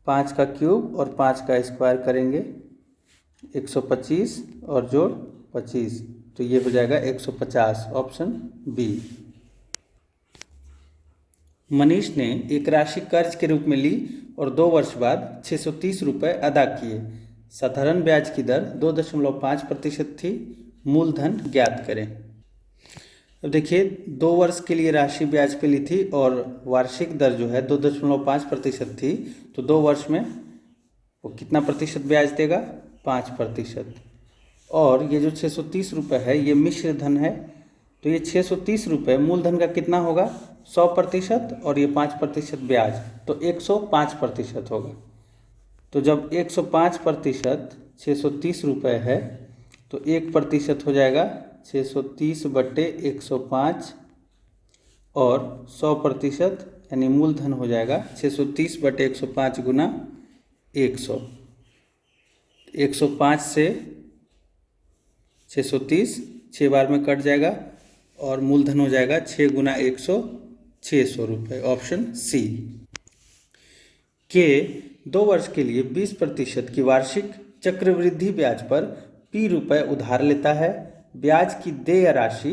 5 का क्यूब और 5 का स्क्वायर करेंगे 125 और जोड़ 25, तो ये हो जाएगा 150। Option B. मनीष ने एक राशि कर्ज के रूप में ली और 2 वर्ष बाद 630 रुपये अदा किए। साधारण ब्याज की दर 2.5% थी। मूलधन ज्ञात करें। अब देखिए 2 वर्ष के लिए राशि ब्याज पे ली थी और वार्षिक दर जो है 2.5% थी, तो 2 वर्ष में वो कितना प्रतिशत ब्याज देगा, 5%। और ये जो 630 रुपये है ये मिश्र धन है, तो ये 630 रुपये मूलधन का कितना होगा, 100%, और ये 5% ब्याज, तो 105% होगा। तो जब 105% 630 रुपये है तो 1% हो जाएगा 630/105, और 100% यानी मूलधन हो जाएगा 630/105 गुना 100। 105 से 630 6 बार में कट जाएगा और मूलधन हो जाएगा 6 गुना 100 600 रुपये। Option C. के 2 वर्ष के लिए 20% की वार्षिक चक्रवृद्धि ब्याज पर P रुपये उधार लेता है। ब्याज की देय राशि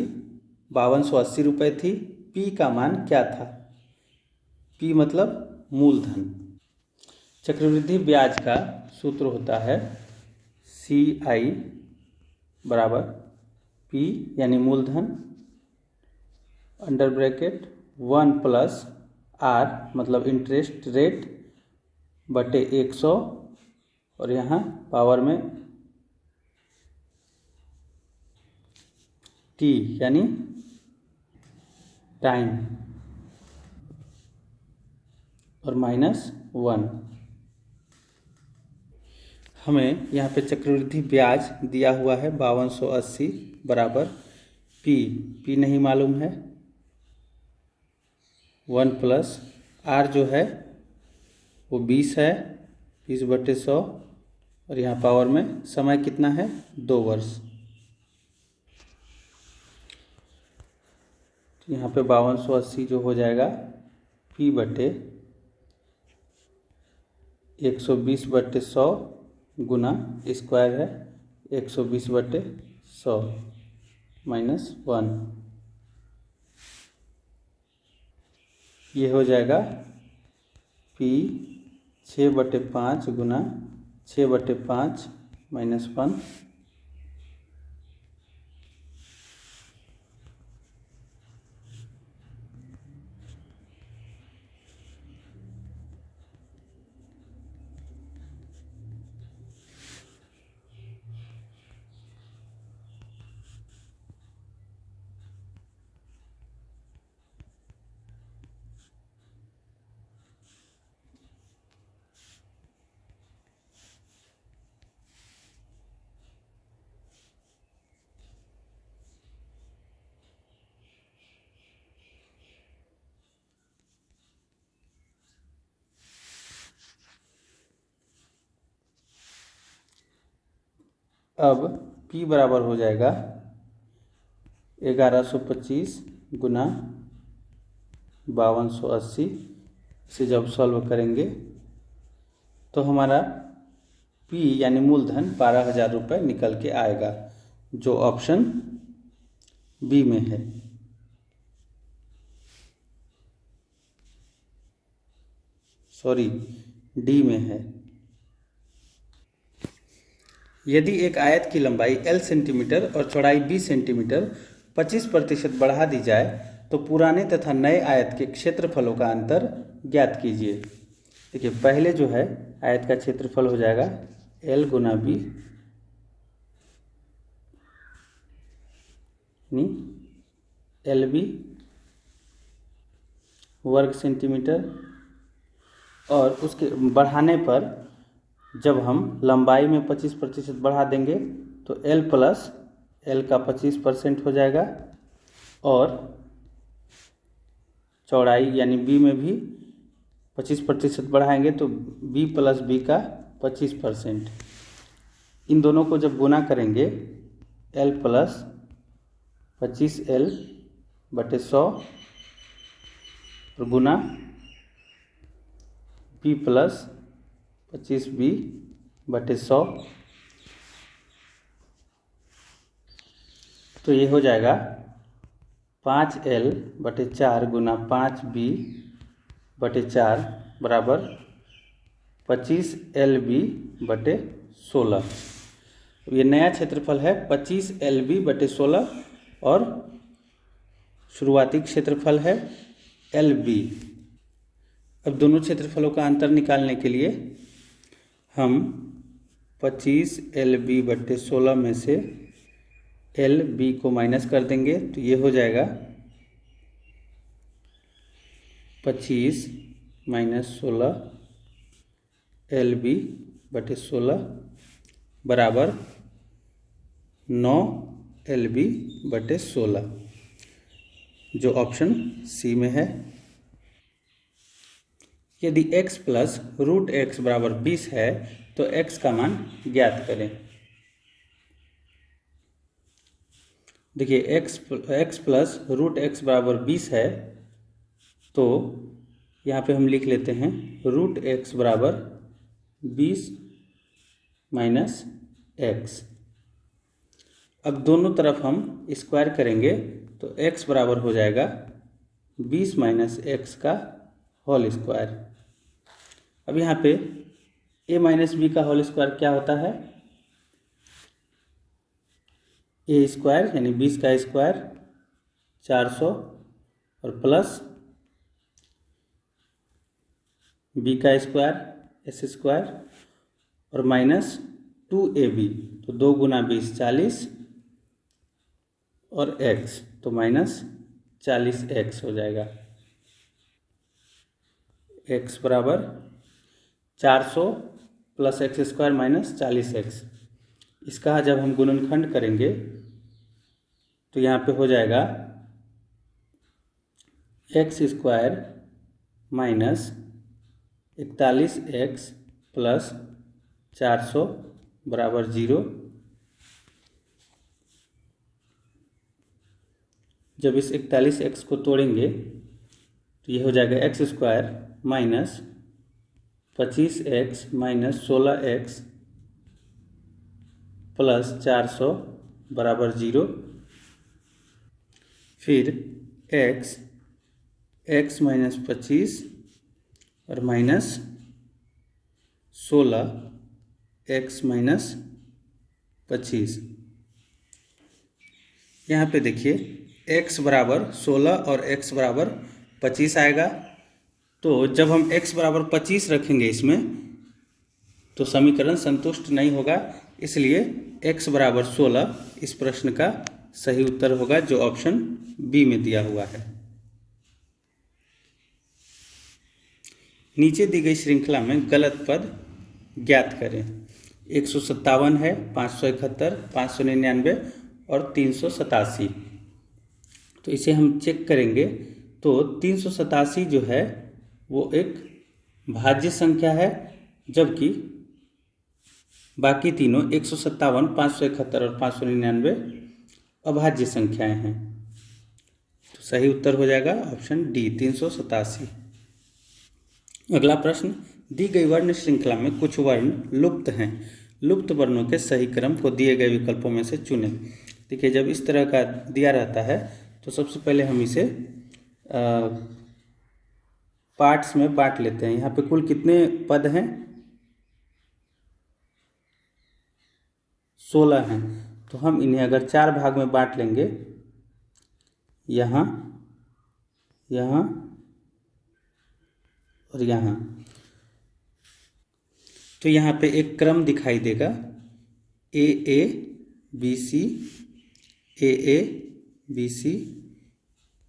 5280 रुपये थी। P का मान क्या था। P मतलब मूलधन। चक्रवृद्धि ब्याज का सूत्र होता है CI बराबर P यानी मूलधन अंडर ब्रैकेट 1 प्लस R मतलब इंटरेस्ट रेट बटे 100, और यहाँ पावर में T यानी टाइम, और -1। हमें यहाँ पे चक्रवृद्धि ब्याज दिया हुआ है 5280 बराबर P नहीं मालूम है, 1 प्लस R जो है वो 20 है, 20/100, और यहाँ पावर में समय कितना है, 2 वर्ष। तो यहाँ पे 5280 जो हो जाएगा P/120/100 गुना स्क्वायर है 120/100 -1। ये हो जाएगा P 6/5 गुना 6/5 -1। अब P बराबर हो जाएगा 1125 गुना 5280। इसे जब सॉल्व करेंगे तो हमारा P यानी मूलधन 12,000 रुपये निकल के आएगा, जो ऑप्शन बी में है। सॉरी, डी में है। यदि एक आयत की लंबाई L सेंटीमीटर और चौड़ाई 20 सेंटीमीटर 25% बढ़ा दी जाए तो पुराने तथा नए आयत के क्षेत्रफलों का अंतर ज्ञात कीजिए। देखिए, पहले जो है आयत का क्षेत्रफल हो जाएगा L गुना B यानी LB वर्ग सेंटीमीटर, और उसके बढ़ाने पर जब हम लंबाई में 25% बढ़ा देंगे तो L प्लस L का 25% हो जाएगा, और चौड़ाई यानी B में भी 25% बढ़ाएंगे तो B प्लस B का 25%। इन दोनों को जब गुना करेंगे L प्लस 25L बटे 100 और गुना B प्लस 25B बटे 100, तो ये हो जाएगा 5L बटे 4 गुना 5B बटे 4 बराबर 25LB बटे 16। ये नया क्षेत्रफल है 25LB बटे 16 और शुरुआती क्षेत्रफल है LB। अब दोनों क्षेत्रफलों का अंतर निकालने के लिए हम 25LB बटे 16 में से LB को माइनस कर देंगे, तो ये हो जाएगा 25 माइनस 16 LB बटे 16 बराबर 9 LB बटे 16, जो ऑप्शन सी में है। यदि x प्लस रूट x बराबर 20 है तो x का मान ज्ञात करें। देखिए, x प्लस रूट x बराबर 20 है, तो यहाँ पे हम लिख लेते हैं रूट x बराबर 20 माइनस x। अब दोनों तरफ हम स्क्वायर करेंगे तो x बराबर हो जाएगा 20 माइनस x का होल स्क्वायर। अब यहाँ पे a माइनस बी का होल स्क्वायर क्या होता है? a स्क्वायर यानी 20 का स्क्वायर 400 और प्लस b का स्क्वायर s स्क्वायर और माइनस 2ab, तो 2 गुना 20 40 और x, तो माइनस 40x हो जाएगा। x बराबर 400 plus x square minus 40x। इसका जब हम गुणनखंड करेंगे तो यहाँ पे हो जाएगा x square minus 41x plus 400 बराबर 0। जब इस 41x को तोड़ेंगे तो ये हो जाएगा x square minus 25x minus 16x plus 400 बराबर 0। फिर x माइनस 25 और माइनस 16x माइनस 25। यहाँ पे देखिए x बराबर 16 और x बराबर 25 आएगा, तो जब हम x बराबर 25 रखेंगे इसमें तो समीकरण संतुष्ट नहीं होगा, इसलिए x बराबर 16 इस प्रश्न का सही उत्तर होगा, जो ऑप्शन बी में दिया हुआ है। नीचे दी गई श्रृंखला में गलत पद ज्ञात करें। 157 है, 571, 599 और 387। तो इसे हम चेक करेंगे तो 387 जो है वो एक भाज्य संख्या है, जबकि बाकी तीनों 157, 571 और 599 अभाज्य संख्याएं हैं। तो सही उत्तर हो जाएगा ऑप्शन डी 387। अगला प्रश्न, दी गई वर्ण श्रृंखला में कुछ वर्ण लुप्त हैं, लुप्त वर्णों के सही क्रम को दिए गए विकल्पों में से चुनें। देखिए, जब इस तरह का दिया रहता है तो सबसे पहले हम इसे पार्ट्स में बांट लेते हैं। यहाँ पे कुल कितने पद हैं? 16 हैं। तो हम इन्हें अगर 4 भाग में बांट लेंगे, यहाँ, यहाँ और यहाँ, तो यहाँ पे एक क्रम दिखाई देगा, A A B C, A A B C,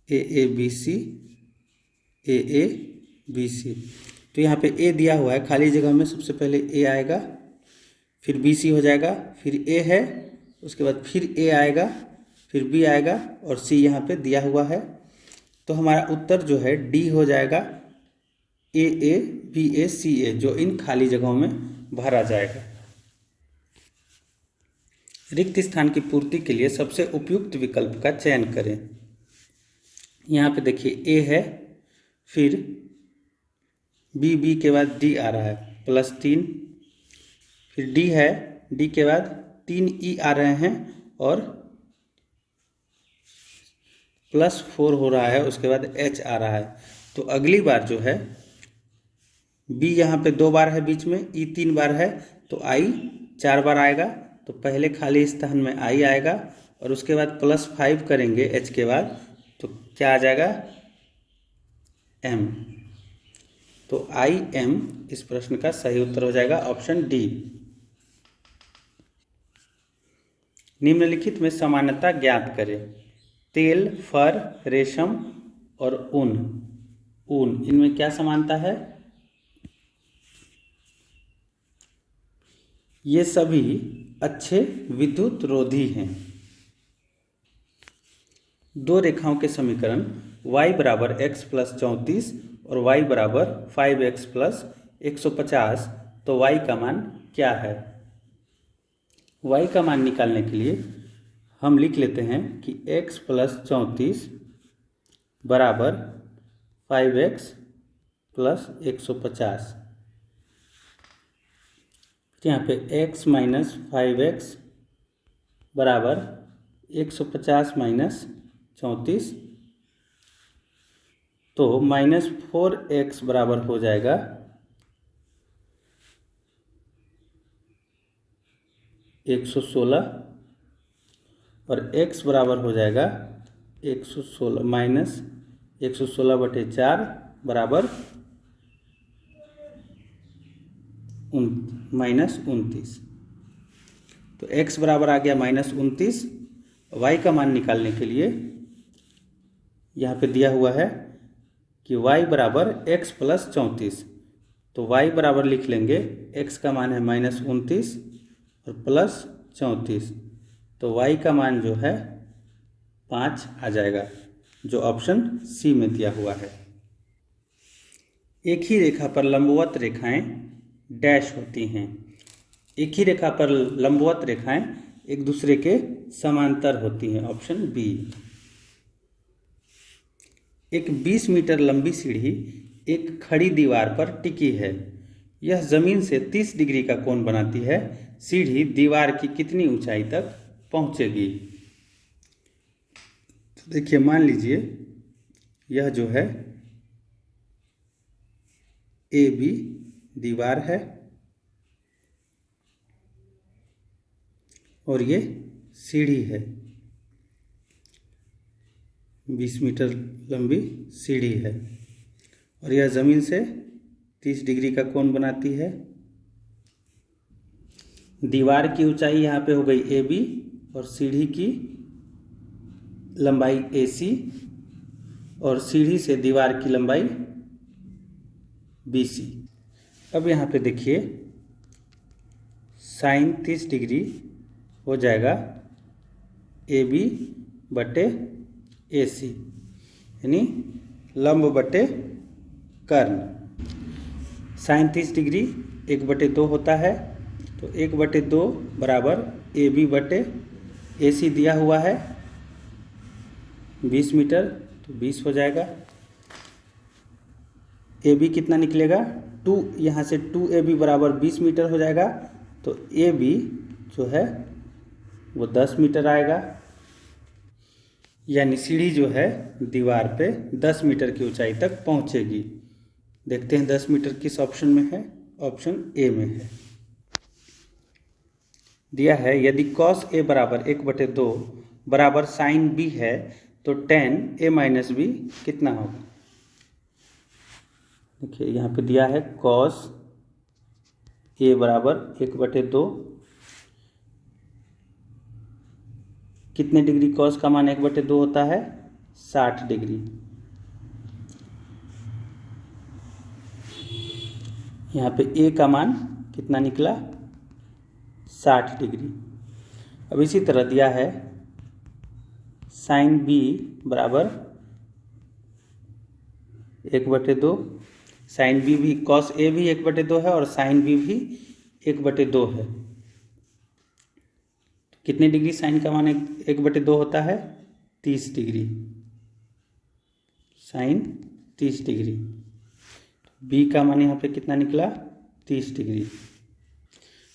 A A B C, A A B C. तो यहाँ पे ए दिया हुआ है, खाली जगह में सबसे पहले ए आएगा, फिर बी सी हो जाएगा, फिर ए है, उसके बाद फिर ए आएगा, फिर बी आएगा और सी यहाँ पे दिया हुआ है। तो हमारा उत्तर जो है डी हो जाएगा, ए ए बी ए सी ए, जो इन खाली जगहों में भरा जाएगा। रिक्त स्थान की पूर्ति के लिए सबसे उपयुक्त विकल्प का चयन करें। यहाँ पे देखिए ए है, फिर बी के बाद डी आ रहा है +3, फिर डी है, डी के बाद 3 ई आ रहे हैं और +4 हो रहा है, उसके बाद एच आ रहा है। तो अगली बार जो है बी यहाँ पे 2 बार है बीच में, ई 3 बार है, तो आई 4 बार आएगा। तो पहले खाली स्थान में आई आएगा और उसके बाद +5 करेंगे एच के बाद, तो क्या आ जाएगा? एम। तो आई एम इस प्रश्न का सही उत्तर हो जाएगा ऑप्शन डी। निम्नलिखित में समानता ज्ञात करें। तेल, फर, रेशम और ऊन, इनमें क्या समानता है? ये सभी अच्छे विद्युत रोधी हैं। 2 रेखाओं के समीकरण y = x + 34 और y = 5x + 150, तो y का मान क्या है? y का मान निकालने के लिए हम लिख लेते हैं कि x + 34 = 5x + 150। यहाँ पे x - 5x = 150 - 34, तो -4x बराबर हो जाएगा 116 और x बराबर हो जाएगा 116 - 116/4 बराबर -29। तो x बराबर आ गया -29। y का मान निकालने के लिए यहाँ पे दिया हुआ है कि y = x + 34, तो y बराबर लिख लेंगे, x का मान है -29 और +34, तो y का मान जो है 5 आ जाएगा, जो ऑप्शन सी में दिया हुआ है। एक ही रेखा पर लंबवत रेखाएं डैश होती हैं। एक ही रेखा पर लंबवत रेखाएं एक दूसरे के समांतर होती हैं, ऑप्शन बी। एक 20 मीटर लंबी सीढ़ी एक खड़ी दीवार पर टिकी है। यह जमीन से 30 डिग्री का कोण बनाती है। सीढ़ी दीवार की कितनी ऊंचाई तक पहुंचेगी? तो देखिए, मान लीजिए यह जो है ए बी दीवार है और ये सीढ़ी है, 20 मीटर लंबी सीढ़ी है और यह ज़मीन से 30 डिग्री का कोण बनाती है। दीवार की ऊंचाई यहाँ पे हो गई ए बी और सीढ़ी की लंबाई ए सी और सीढ़ी से दीवार की लंबाई बी सी। अब यहाँ पे देखिए साइन 30 डिग्री हो जाएगा ए बी बटे ए सी, यानी लंब बटे कर्ण। साइन 30 डिग्री 1/2 होता है, तो 1/2 बराबर AB बटे AC दिया हुआ है 20 मीटर, तो 20 हो जाएगा। AB कितना निकलेगा 2, यहाँ से 2AB बराबर 20 मीटर हो जाएगा, तो AB जो है वो 10 मीटर आएगा, यानी सीढ़ी जो है दीवार पे 10 मीटर की ऊंचाई तक पहुंचेगी। देखते हैं 10 मीटर किस ऑप्शन में है, ऑप्शन ए में है। दिया है यदि cos A बराबर 1/2 बराबर sin B है तो tan A माइनस B कितना होगा। देखिए यहाँ पे दिया है cos A बराबर 1/2, कितने डिग्री cos का मान 1/2 होता है 60 डिग्री। यहाँ पे A का मान कितना निकला 60 डिग्री। अब इसी तरह दिया है sin B बराबर 1/2, sin B भी cos A भी 1/2 है और sin B भी 1/2 है। कितने डिग्री sin का मान 1/2 होता है 30 डिग्री, sin 30 डिग्री। B का मान यहाँ पे कितना निकला 30 डिग्री।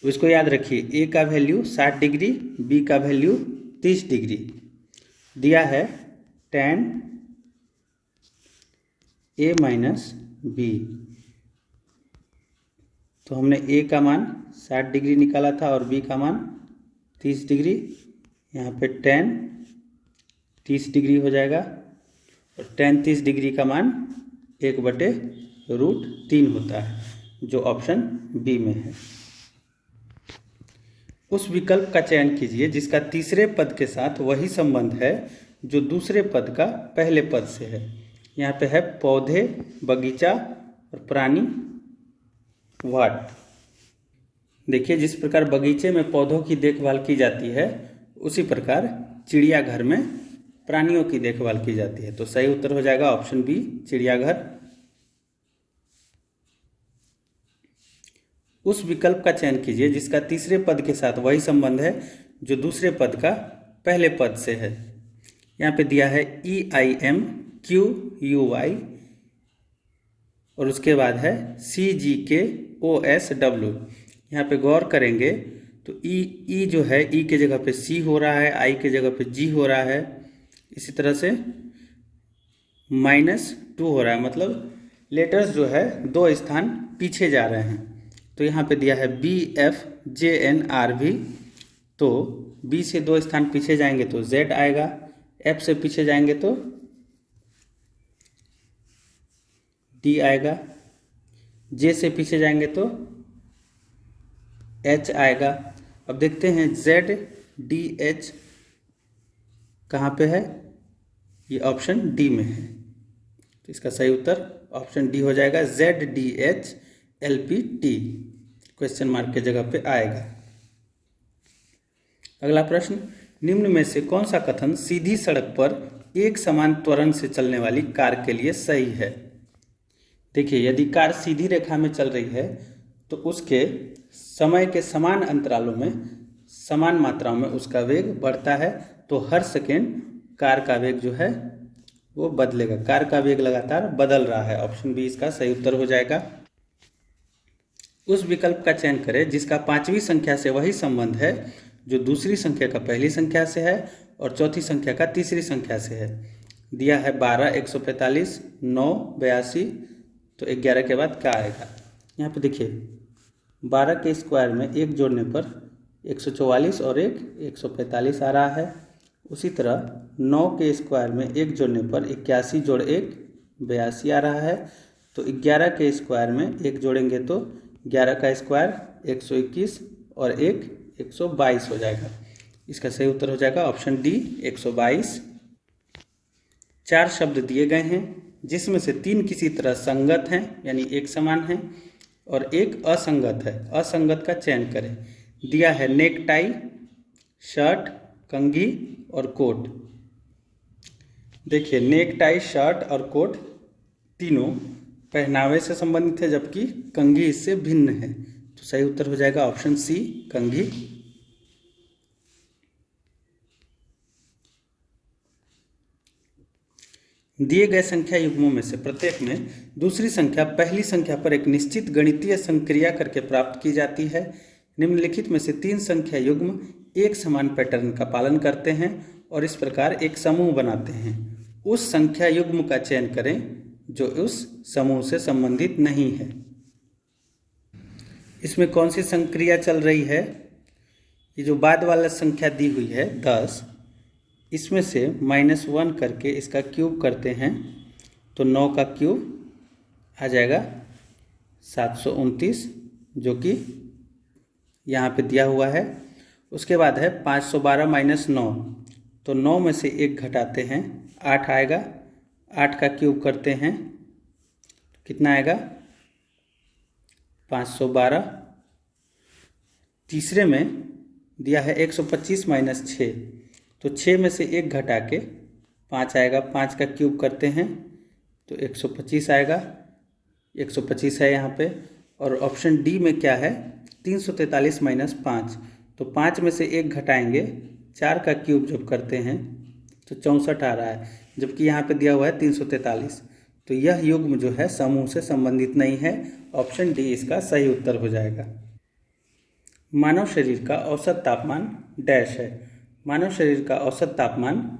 तो इसको याद रखिए, A का वैल्यू 60 डिग्री, B का वैल्यू 30 डिग्री। दिया है tan A माइनस B, तो हमने A का मान 60 डिग्री निकाला था और B का मान 30 डिग्री। यहाँ पे tan 30 डिग्री हो जाएगा और tan 30 डिग्री का मान 1/√3 होता है, जो ऑप्शन बी में है। उस विकल्प का चयन कीजिए जिसका तीसरे पद के साथ वही संबंध है जो दूसरे पद का पहले पद से है। यहाँ पे है पौधे, बगीचा और प्राणी वाट। देखिए जिस प्रकार बगीचे में पौधों की देखभाल की जाती है उसी प्रकार चिड़ियाघर में प्राणियों की देखभाल की जाती है, तो सही उत्तर हो जाएगा ऑप्शन बी चिड़ियाघर। उस विकल्प का चयन कीजिए जिसका तीसरे पद के साथ वही संबंध है जो दूसरे पद का पहले पद से है। यहाँ पे दिया है EIMQUY और उसके बाद है CGKOSW। यहाँ पे गौर करेंगे तो ई जो है ई के जगह पे C हो रहा है, आई के जगह पे G हो रहा है, इसी तरह से -2 हो रहा है, मतलब लेटर्स जो है 2 स्थान पीछे जा रहे हैं। तो यहाँ पे दिया है BFJNRV, तो B से 2 स्थान पीछे जाएंगे तो Z आएगा, F से पीछे जाएंगे तो D आएगा, J से पीछे जाएंगे तो H आएगा। अब देखते हैं ZDH कहाँ पे है, ये ऑप्शन डी में है, तो इसका सही उत्तर ऑप्शन डी हो जाएगा ZDHLPT, क्वेश्चन मार्क के जगह पे आएगा। अगला प्रश्न, निम्न में से कौन सा कथन सीधी सड़क पर एक समान त्वरण से चलने वाली कार के लिए सही है। देखिए यदि कार सीधी रेखा में चल रही है तो उसके समय के समान अंतरालों में समान मात्राओं में उसका वेग बढ़ता है, तो हर सेकेंड कार का वेग जो है वो बदलेगा, कार का वेग लगातार बदल रहा है, ऑप्शन बी इसका सही उत्तर हो जाएगा। उस विकल्प का चयन करें जिसका 5वीं संख्या से वही संबंध है जो दूसरी संख्या का पहली संख्या से है और चौथी संख्या का तीसरी संख्या से है। दिया है 12, 145, 9, 82, तो 11 के बाद क्या आएगा। यहाँ पे देखिए 12 के स्क्वायर में 1 जोड़ने पर 144 और 145 आ रहा है। उसी तरह 9 के स्क्वायर में 1 जोड़ने पर 81 जोड़ 1 82 आ रहा है। तो 11 के स्क्वायर में 1 जोड़ेंगे तो 11 का स्क्वायर 121 और 122 हो जाएगा। इसका सही उत्तर हो जाएगा ऑप्शन डी 122। 4 शब्द दिए गए हैं जिसमें से 3 किसी तरह संगत हैं यानी एक समान हैं और एक असंगत है, असंगत का चयन करें। दिया है नेक टाई, शर्ट, कंघी और कोट। देखिए नेक टाई, शर्ट और कोट तीनों पहनावे से संबंधित है जबकि कंघी इससे भिन्न है, तो सही उत्तर हो जाएगा ऑप्शन सी, कंघी। दिए गए संख्या युग्मों में से प्रत्येक में दूसरी संख्या पहली संख्या पर एक निश्चित गणितीय संक्रिया करके प्राप्त की जाती है। निम्नलिखित में से 3 संख्या युग्म एक समान पैटर्न का पालन करते हैं और इस प्रकार एक समूह बनाते हैं। उस संख्या युग्म का चयन करें जो उस समूह से संबंधित नहीं है। इसमें कौन सी संक्रिया चल रही है? ये जो बाद वाला संख्या दी हुई है 10, इसमें से -1 करके इसका क्यूब करते हैं तो 9 का क्यूब आ जाएगा 729, जो कि यहाँ पे दिया हुआ है। उसके बाद है 512 - 9, तो 9 में से 1 घटाते हैं, 8 आएगा। 8 का क्यूब करते हैं, कितना आएगा? 512। तीसरे में दिया है 125 - 6, तो 6 में से 1 घटा के 5 आएगा। 5 का क्यूब करते हैं तो 125 आएगा। 125 है यहाँ पे। और ऑप्शन डी में क्या है? 343 - 5, तो 5 में से 1 घटाएंगे, 4 का क्यूब जब करते हैं तो 64 आ रहा है, जबकि यहाँ पे दिया हुआ है 343। तो यह युग्म जो है समूह से संबंधित नहीं है। ऑप्शन डी इसका सही उत्तर हो जाएगा। मानव शरीर का औसत तापमान डैश है। मानव शरीर का औसत तापमान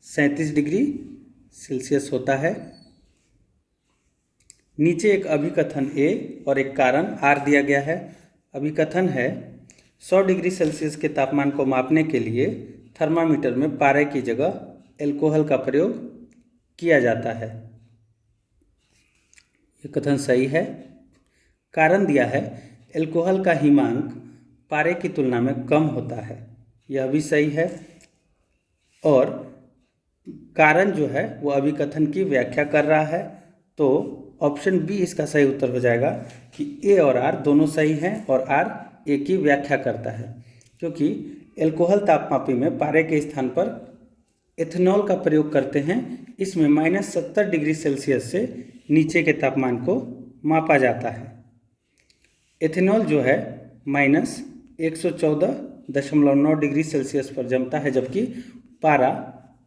37 डिग्री सेल्सियस होता है। नीचे एक अभिकथन ए और एक कारण आर दिया गया है। अभिकथन है 100 डिग्री सेल्सियस के तापमान को मापने के लिए थर्मामीटर में पारे की जगह एल्कोहल का प्रयोग किया जाता है। ये कथन सही है। कारण दिया है एल्कोहल का हिमांक पारे की तुलना में कम होता है। यह भी सही है। और कारण जो है वो अभिकथन की व्याख्या कर रहा है, तो ऑप्शन बी इसका सही उत्तर हो जाएगा कि ए और आर दोनों सही हैं और आर ए की व्याख्या करता है, क्योंकि एल्कोहल तापमापी में पारे के स्थान पर एथेनॉल का प्रयोग करते हैं। इसमें -70 डिग्री सेल्सियस से नीचे के तापमान को मापा जाता है। एथेनॉल जो है -114.9 डिग्री सेल्सियस पर जमता है, जबकि पारा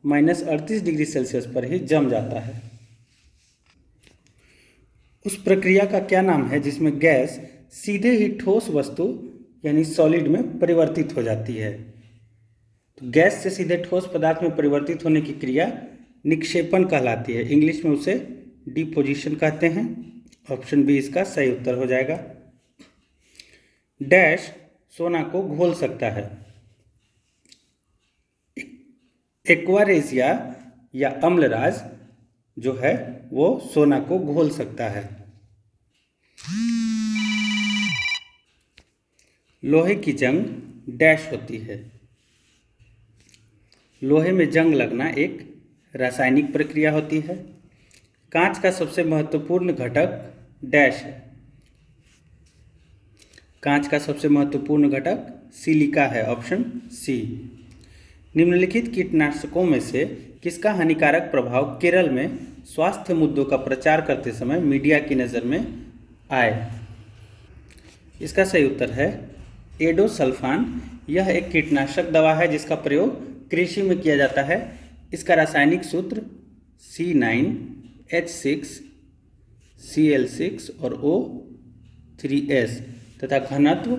-38 डिग्री सेल्सियस पर ही जम जाता है। उस प्रक्रिया का क्या नाम है जिसमें गैस सीधे ही ठोस वस्तु यानी सॉलिड में परिवर्तित हो जाती है? तो गैस से सीधे ठोस पदार्थ में परिवर्तित होने की क्रिया निक्षेपण कहलाती है। इंग्लिश में उसे डिपोजिशन कहते हैं। ऑप्शन बी इसका सही उत्तर हो जाएगा। डैश सोना को घोल सकता है। एक्वारेजिया या अम्लराज जो है वो सोना को घोल सकता है। लोहे की जंग डैश होती है। लोहे में जंग लगना एक रासायनिक प्रक्रिया होती है। कांच का सबसे महत्वपूर्ण घटक डैश है। कांच का सबसे महत्वपूर्ण घटक सिलिका है। Option C. निम्नलिखित कीटनाशकों में से किसका हानिकारक प्रभाव केरल में स्वास्थ्य मुद्दों का प्रचार करते समय मीडिया की नज़र में आए? इसका सही उत्तर है एडोसल्फान। यह एक कीटनाशक दवा है जिसका प्रयोग कृषि में किया जाता है। इसका रासायनिक सूत्र C9H6Cl6 और O3S तथा घनत्व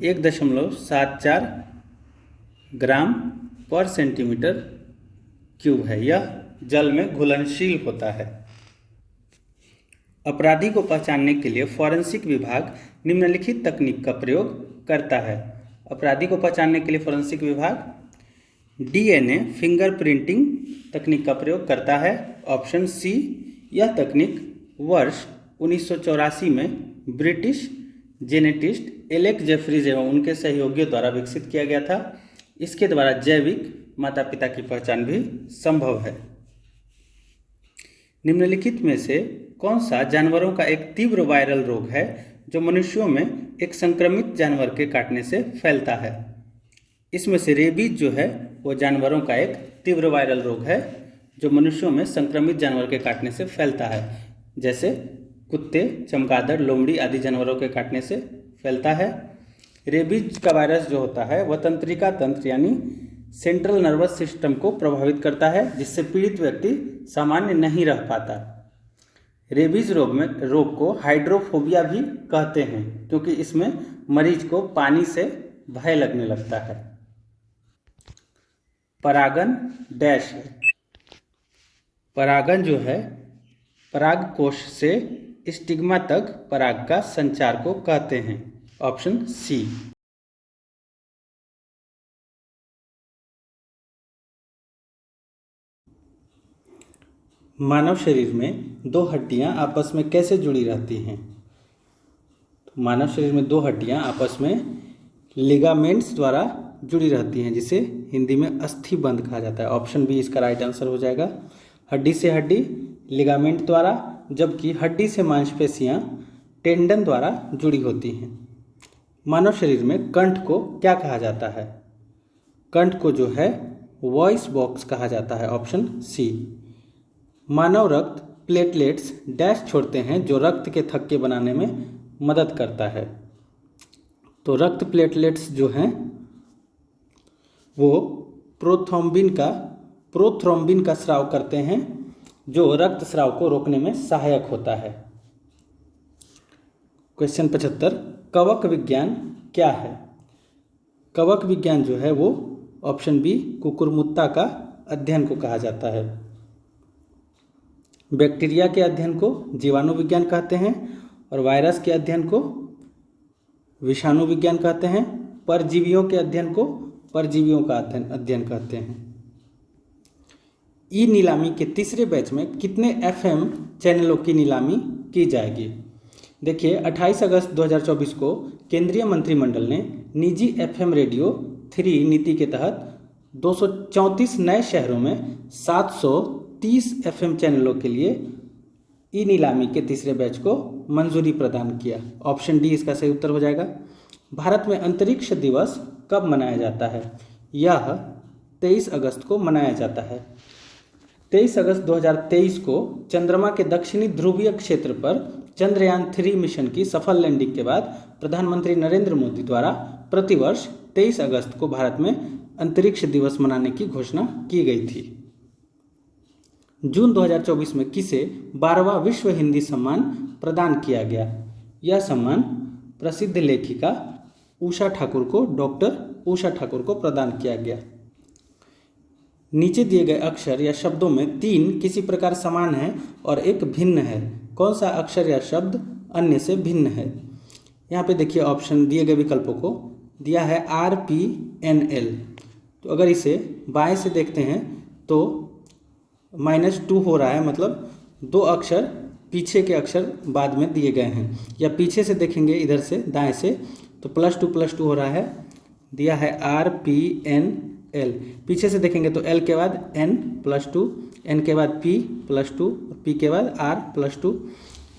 1.74 ग्राम पर सेंटीमीटर क्यूब है। यह जल में घुलनशील होता है। अपराधी को पहचानने के लिए फॉरेंसिक विभाग निम्नलिखित तकनीक का प्रयोग करता है। अपराधी को पहचानने के लिए फॉरेंसिक विभाग DNA फिंगरप्रिंटिंग तकनीक का प्रयोग करता है। Option C. यह तकनीक वर्ष 1984 में ब्रिटिश जेनेटिस्ट एलेक जेफरीज एवं उनके सहयोगियों द्वारा विकसित किया गया था। इसके द्वारा जैविक माता पिता की पहचान भी संभव है। निम्नलिखित में से कौन सा जानवरों का एक तीव्र वायरल रोग है जो मनुष्यों में एक संक्रमित जानवर के काटने से फैलता है? इसमें से रेबीज जो है वो जानवरों का एक तीव्र वायरल रोग है जो मनुष्यों में संक्रमित जानवर के काटने से फैलता है, जैसे कुत्ते, चमगादड़, लोमड़ी आदि जानवरों के काटने से फैलता है। रेबीज का वायरस जो होता है वह तंत्रिका तंत्र यानी सेंट्रल नर्वस सिस्टम को प्रभावित करता है, जिससे पीड़ित व्यक्ति सामान्य नहीं रह पाता। रेबीज रोग को हाइड्रोफोबिया भी कहते हैं, क्योंकि इसमें मरीज को पानी से भय लगने लगता है। परागन डैश है। परागन जो है पराग कोश से स्टिग्मा तक पराग का संचार को कहते हैं। ऑप्शन सी। मानव शरीर में दो हड्डियां आपस में कैसे जुड़ी रहती हैं? तो मानव शरीर में दो हड्डियां आपस में लिगामेंट्स द्वारा जुड़ी रहती हैं, जिसे हिंदी में अस्थि बंध कहा जाता है। ऑप्शन बी इसका राइट आंसर हो जाएगा। हड्डी से हड्डी लिगामेंट द्वारा, जबकि हड्डी से मांसपेशियां टेंडन द्वारा जुड़ी होती हैं। मानव शरीर में कंठ को क्या कहा जाता है? कंठ को जो है वॉइस बॉक्स कहा जाता है। ऑप्शन सी। मानव रक्त प्लेटलेट्स डैश छोड़ते हैं जो रक्त के थक्के बनाने में मदद करता है। तो रक्त प्लेटलेट्स जो हैं वो प्रोथ्रोम्बिन का स्राव करते हैं, जो रक्त स्राव को रोकने में सहायक होता है। क्वेश्चन 75, कवक विज्ञान क्या है? कवक विज्ञान जो है वो ऑप्शन बी कुकुरमुत्ता का अध्ययन को कहा जाता है। बैक्टीरिया के अध्ययन को जीवाणु विज्ञान कहते हैं और वायरस के अध्ययन को विषाणु विज्ञान कहते हैं। परजीवियों के अध्ययन को परजीवियों का अध्ययन कहते हैं। ई नीलामी के तीसरे बैच में कितने एफएम चैनलों की नीलामी की जाएगी? देखिए 28 अगस्त 2024 को केंद्रीय मंत्रिमंडल ने निजी एफएम रेडियो 3 नीति के तहत 234 नए शहरों में 730 एफएम चैनलों के लिए ई नीलामी के तीसरे बैच को मंजूरी प्रदान किया। ऑप्शन डी इसका सही उत्तर हो जाएगा। भारत में अंतरिक्ष दिवस कब मनाया जाता है? यह 23 अगस्त को मनाया जाता है। 23 अगस्त 2023 को चंद्रमा के दक्षिणी ध्रुवीय क्षेत्र पर चंद्रयान 3 मिशन की सफल लैंडिंग के बाद प्रधानमंत्री नरेंद्र मोदी द्वारा प्रतिवर्ष 23 अगस्त को भारत में अंतरिक्ष दिवस मनाने की घोषणा की गई थी। जून 2024 में किसे 12वां विश्व हिंदी सम्मान प्रदान किया गया? यह सम्मान प्रसिद्ध लेखिका उषा ठाकुर को, डॉक्टर उषा ठाकुर को प्रदान किया गया। नीचे दिए गए अक्षर या शब्दों में 3 किसी प्रकार समान है और एक भिन्न है। कौन सा अक्षर या शब्द अन्य से भिन्न है? यहाँ पे देखिए ऑप्शन दिए गए विकल्पों को दिया है RPNL। तो अगर इसे बाएं से देखते हैं तो -2 हो रहा है, मतलब 2 अक्षर पीछे के अक्षर बाद में दिए गए हैं। या पीछे से देखेंगे इधर से दाएं से तो +2 हो रहा है, दिया है RPNL। पीछे से देखेंगे तो L के बाद N+2, N के बाद P+2, P के बाद R+2।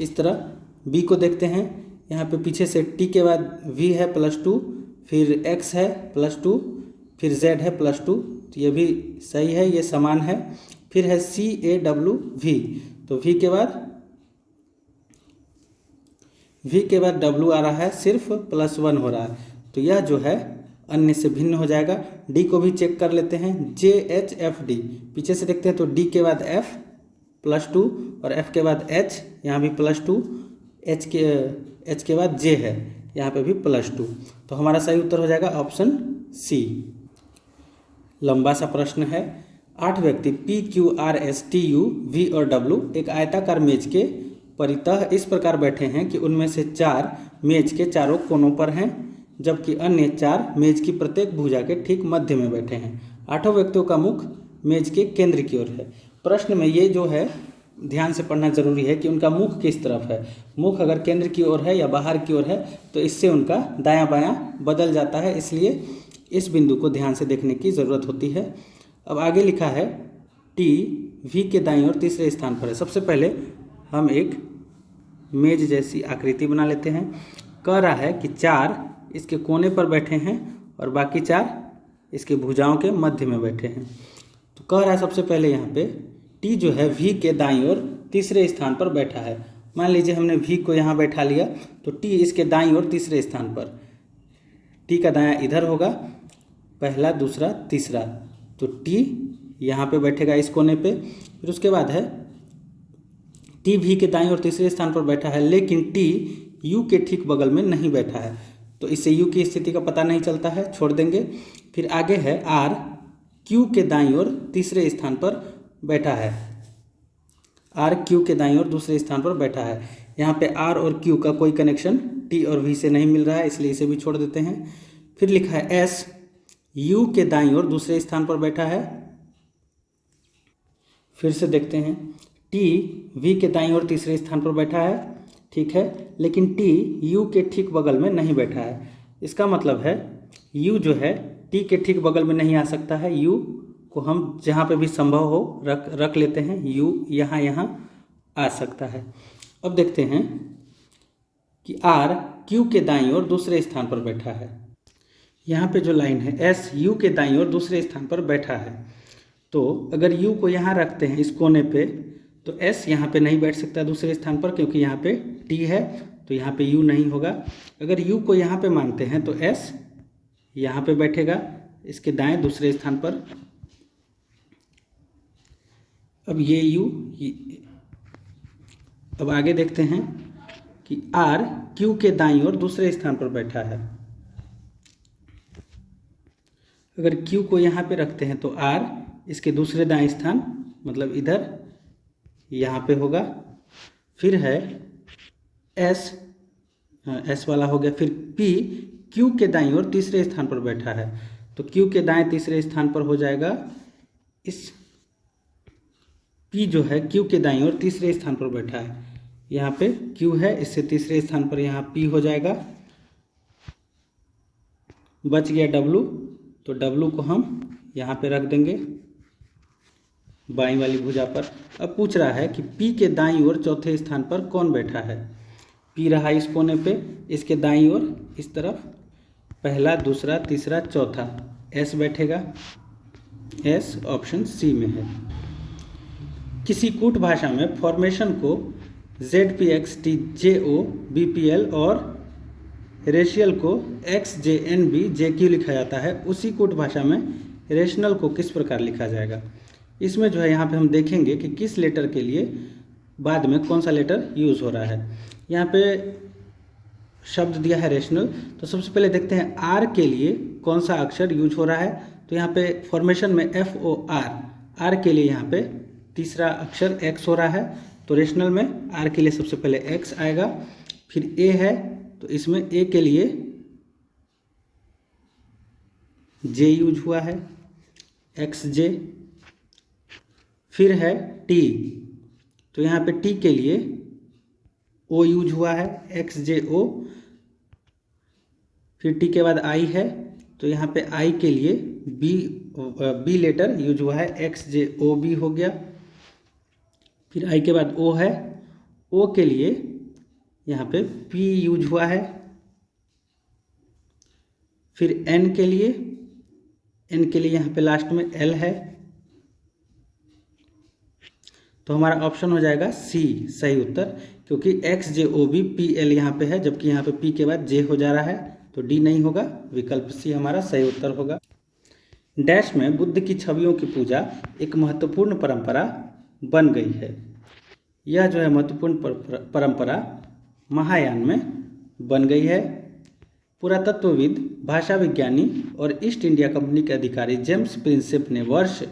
इस तरह B को देखते हैं, यहाँ पे पीछे से T के बाद V है +2, फिर X है +2, फिर Z है +2। तो ये भी सही है, ये समान है। फिर है CAWV, तो V के बाद W आ रहा है, सिर्फ +1 हो रहा है, तो यह जो है अन्य से भिन्न हो जाएगा। D को भी चेक कर लेते हैं, JHFD। पीछे से देखते हैं तो D के बाद F +2 और F के बाद H, यहाँ भी +2, H के बाद J है, यहाँ पे भी +2। तो हमारा सही उत्तर हो जाएगा ऑप्शन सी। लंबा सा प्रश्न है। 8 व्यक्ति P, Q, R, S, T, U, V और W एक आयताकार मेज के परितः इस प्रकार बैठे हैं कि उनमें से 4 मेज के चारों कोनों पर हैं, जबकि अन्य 4 मेज की प्रत्येक भुजा के ठीक मध्य में बैठे हैं। 8 व्यक्तियों का मुख मेज के केंद्र की ओर है। प्रश्न में ये जो है ध्यान से पढ़ना जरूरी है कि उनका मुख किस तरफ है। मुख अगर केंद्र की ओर है या बाहर की ओर है तो इससे उनका दायां बायां बदल जाता है, इसलिए इस बिंदु को ध्यान से देखने की ज़रूरत होती है। अब आगे लिखा है T V के दाईं ओर तीसरे स्थान पर है। सबसे पहले हम एक मेज जैसी आकृति बना लेते हैं। कह रहा है कि 4 इसके कोने पर बैठे हैं और बाकी 4 इसके भुजाओं के मध्य में बैठे हैं। तो कह रहा है सबसे पहले यहाँ पे T जो है V के दाईं ओर तीसरे स्थान पर बैठा है मान लीजिए हमने वी को यहाँ बैठा लिया, तो टी इसके दाईं ओर तीसरे स्थान पर, टी का दायां इधर होगा, पहला दूसरा तीसरा, तो टी यहाँ पे बैठेगा इस कोने पे। फिर उसके बाद है टी वी के दाईं ओर तीसरे स्थान पर बैठा है, लेकिन टी यू के ठीक बगल में नहीं बैठा है, तो इससे यू की स्थिति का पता नहीं चलता है, छोड़ देंगे। फिर आगे है आर क्यू के दाईं ओर तीसरे स्थान पर बैठा है, आर क्यू के दाईं ओर दूसरे स्थान पर बैठा है। यहाँ पे आर और क्यू का कोई कनेक्शन टी और वी से नहीं मिल रहा है, इसलिए इसे भी छोड़ देते हैं। फिर लिखा है एस यू के दाईं ओर दूसरे स्थान पर बैठा है। फिर से देखते हैं, टी वी के दाईं ओर तीसरे स्थान पर बैठा है, ठीक है, लेकिन टी यू के ठीक बगल में नहीं बैठा है। इसका मतलब है यू जो है टी के ठीक बगल में नहीं आ सकता है, यू को हम जहाँ पे भी संभव हो रख लेते हैं, यू यहाँ आ सकता है। अब देखते हैं कि आर क्यू के दाईं ओर दूसरे स्थान पर बैठा है। यहाँ पे जो लाइन है एस यू के दाईं ओर दूसरे स्थान पर बैठा है, तो अगर यू को यहाँ रखते हैं इस कोने पे, तो एस यहाँ पे नहीं बैठ सकता दूसरे स्थान पर, क्योंकि यहाँ पे टी है, तो यहाँ पे यू नहीं होगा। अगर यू को यहाँ पे मानते हैं तो एस यहाँ पे बैठेगा इसके दाएं दूसरे स्थान पर। अब ये यू, अब आगे देखते हैं कि आर क्यू के दाईं ओर दूसरे स्थान पर बैठा है। अगर क्यू को यहाँ पे रखते हैं तो आर इसके दूसरे दाएं स्थान, मतलब इधर यहाँ पे होगा। फिर है एस वाला हो गया। फिर पी क्यू के दाईं ओर तीसरे स्थान पर बैठा है, तो क्यू के दाएं तीसरे स्थान पर हो जाएगा इस पी जो है क्यू के दाईं ओर तीसरे स्थान पर बैठा है, यहाँ पे क्यू है, इससे तीसरे स्थान पर यहाँ पी हो जाएगा। बच गया डब्लू, तो डब्लू को हम यहाँ पे रख देंगे बाईं वाली भुजा पर। अब पूछ रहा है कि पी के दाईं ओर चौथे स्थान पर कौन बैठा है। पी रहा इस कोने पे, इसके दाईं ओर इस तरफ पहला दूसरा तीसरा चौथा एस बैठेगा, एस ऑप्शन सी में है। किसी कूट भाषा में फॉर्मेशन को ZPXT JO BPL और रेशियल को XJNB JQ लिखा जाता है, उसी कूट भाषा में रेशनल को किस प्रकार लिखा जाएगा। इसमें जो है यहाँ पे हम देखेंगे कि किस लेटर के लिए बाद में कौन सा लेटर यूज़ हो रहा है। यहाँ पे शब्द दिया है रेशनल, तो सबसे पहले देखते हैं आर के लिए कौन सा अक्षर यूज हो रहा है। तो यहाँ पे फॉर्मेशन में FOR, आर के लिए यहाँ पे तीसरा अक्षर X हो रहा है, तो रेशनल में आर के लिए सबसे पहले X आएगा। फिर A है, तो इसमें A के लिए J यूज हुआ है, XJ। फिर है T, तो यहाँ पे T के लिए O यूज हुआ है, XJO। फिर T के बाद I है, तो यहाँ पे I के लिए B लेटर यूज हुआ है, XJOB हो गया। फिर I के बाद O है, O के लिए यहाँ पे P यूज हुआ है। फिर N के लिए यहाँ पे लास्ट में L है, तो हमारा ऑप्शन हो जाएगा सी सही उत्तर, क्योंकि XJOB PL यहाँ पे है, जबकि यहाँ पे P के बाद J हो जा रहा है, तो D नहीं होगा, विकल्प सी हमारा सही उत्तर होगा। डैश में बुद्ध की छवियों की पूजा एक महत्वपूर्ण परंपरा बन गई है। यह जो है महत्वपूर्ण परंपरा महायान में बन गई है। पुरातत्वविद, भाषा विज्ञानी और ईस्ट इंडिया कंपनी के अधिकारी जेम्स प्रिंसेप ने वर्ष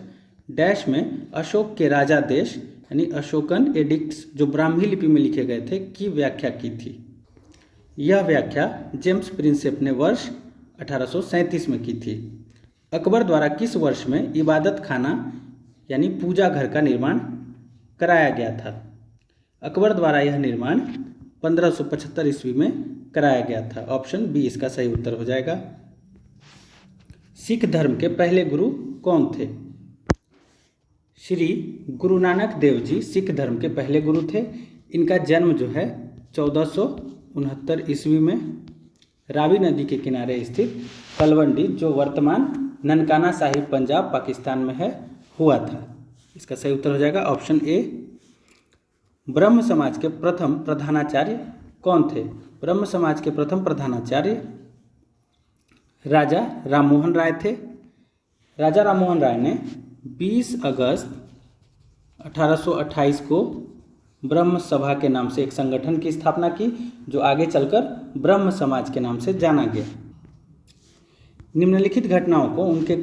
डैश में अशोक के राजा देश यानी अशोकन एडिक्ट्स जो ब्राह्मी लिपि में लिखे गए थे की व्याख्या की थी। यह व्याख्या जेम्स प्रिंसेप ने वर्ष 1837 में की थी। अकबर द्वारा किस वर्ष में इबादत खाना यानी पूजा घर का निर्माण कराया गया था। अकबर द्वारा यह निर्माण 1575 ईस्वी में कराया गया था। ऑप्शन बी इसका सही उत्तर हो जाएगा। सिख धर्म के पहले गुरु कौन थे। श्री गुरु नानक देव जी सिख धर्म के पहले गुरु थे। इनका जन्म जो है 1469 ईस्वी में रावी नदी के किनारे स्थित तलवंडी जो वर्तमान ननकाना साहिब पंजाब पाकिस्तान में है हुआ था। इसका सही उत्तर हो जाएगा ऑप्शन ए। ब्रह्म समाज के प्रथम प्रधानाचार्य कौन थे? ब्रह्म समाज के प्रथम प्रधानाचार्य राजा राममोहन राय थे। राजा राममोहन राय ने 20 अगस्त 1828 को ब्रह्म सभा के नाम से एक संगठन की स्थापना की, जो आगे चलकर ब्रह्म समाज के नाम से जाना गया। निम्नलिखित घटनाओं को उनके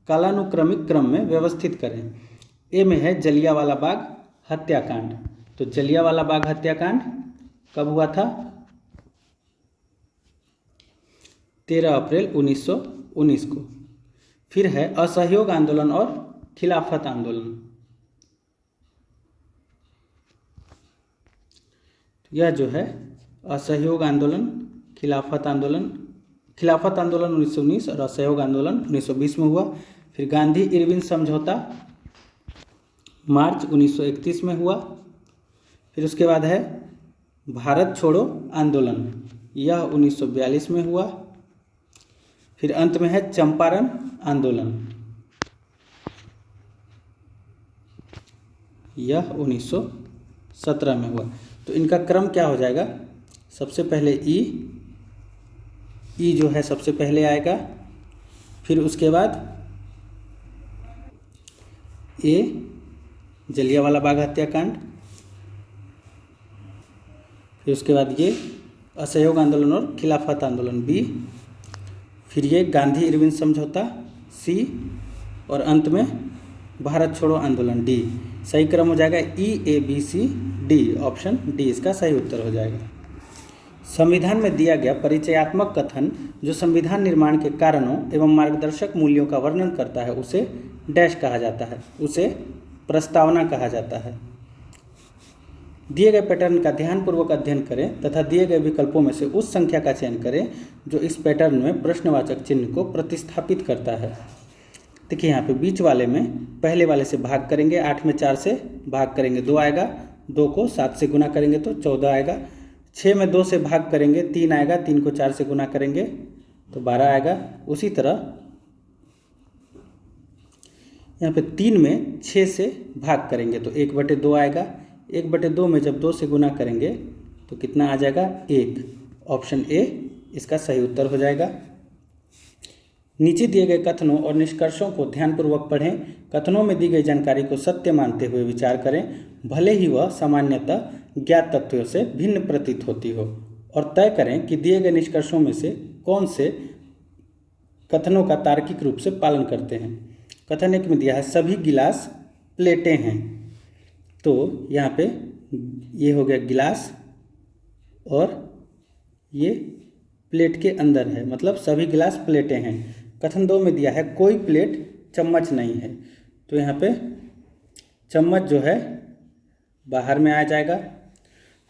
कालानुक्रमिक क्रम में व्यवस्थित करें। ए में है जलियांवाला बाग हत्याकांड। तो जलियांवाला बाग हत्याकांड कब हुआ था? 13 अप्रैल 1919 को। फिर है असहयोग आंदोलन और खिलाफत आंदोलन। यह जो है असहयोग आंदोलन, खिलाफत आंदोलन 1919 और असहयोग आंदोलन 1920 में हुआ। फिर गांधी इरविन समझौता मार्च 1931 में हुआ। फिर उसके बाद है भारत छोड़ो आंदोलन, यह 1942 में हुआ। फिर अंत में है चंपारण आंदोलन, यह 1917 में हुआ। तो इनका क्रम क्या हो जाएगा? सबसे पहले ई जो है सबसे पहले आएगा, फिर उसके बाद ए जलियांवाला बाग हत्याकांड, फिर उसके बाद ये असहयोग आंदोलन और खिलाफत आंदोलन बी, फिर ये गांधी इरविन समझौता सी, और अंत में भारत छोड़ो आंदोलन डी। सही क्रम हो जाएगा EABCD, ऑप्शन डी इसका सही उत्तर हो जाएगा। संविधान में दिया गया परिचयात्मक कथन जो संविधान निर्माण के कारणों एवं मार्गदर्शक मूल्यों का वर्णन करता है उसे डैश कहा जाता है, उसे प्रस्तावना कहा जाता है। दिए गए पैटर्न का ध्यानपूर्वक अध्ययन करें तथा दिए गए विकल्पों में से उस संख्या का चयन करें जो इस पैटर्न में प्रश्नवाचक चिन्ह को प्रतिस्थापित करता है। देखिए यहाँ पे बीच वाले में पहले वाले से भाग करेंगे, 8 में 4 से भाग करेंगे 2 आएगा, 2 को 7 से गुना करेंगे तो 14 आएगा। 6 में 2 से भाग करेंगे 3 आएगा, 3 को 4 से गुना करेंगे तो 12 आएगा। उसी तरह यहाँ पे 3 में 6 से भाग करेंगे तो 1/2 आएगा। 1/2 में जब 2 से गुना करेंगे तो कितना आ जाएगा? 1। ऑप्शन ए इसका सही उत्तर हो जाएगा। नीचे दिए गए कथनों और निष्कर्षों को ध्यानपूर्वक पढ़ें। कथनों में दी गई जानकारी को सत्य मानते हुए विचार करें, भले ही वह सामान्यतः ज्ञात तथ्यों से भिन्न प्रतीत होती हो, और तय करें कि दिए गए निष्कर्षों में से कौन से कथनों का तार्किक रूप से पालन करते हैं। कथन 1 में दिया है सभी गिलास प्लेटें हैं, तो यहाँ पे ये हो गया गिलास और ये प्लेट के अंदर है, मतलब सभी गिलास प्लेटें हैं। कथन 2 में दिया है कोई प्लेट चम्मच नहीं है, तो यहाँ पे चम्मच जो है बाहर में आ जाएगा।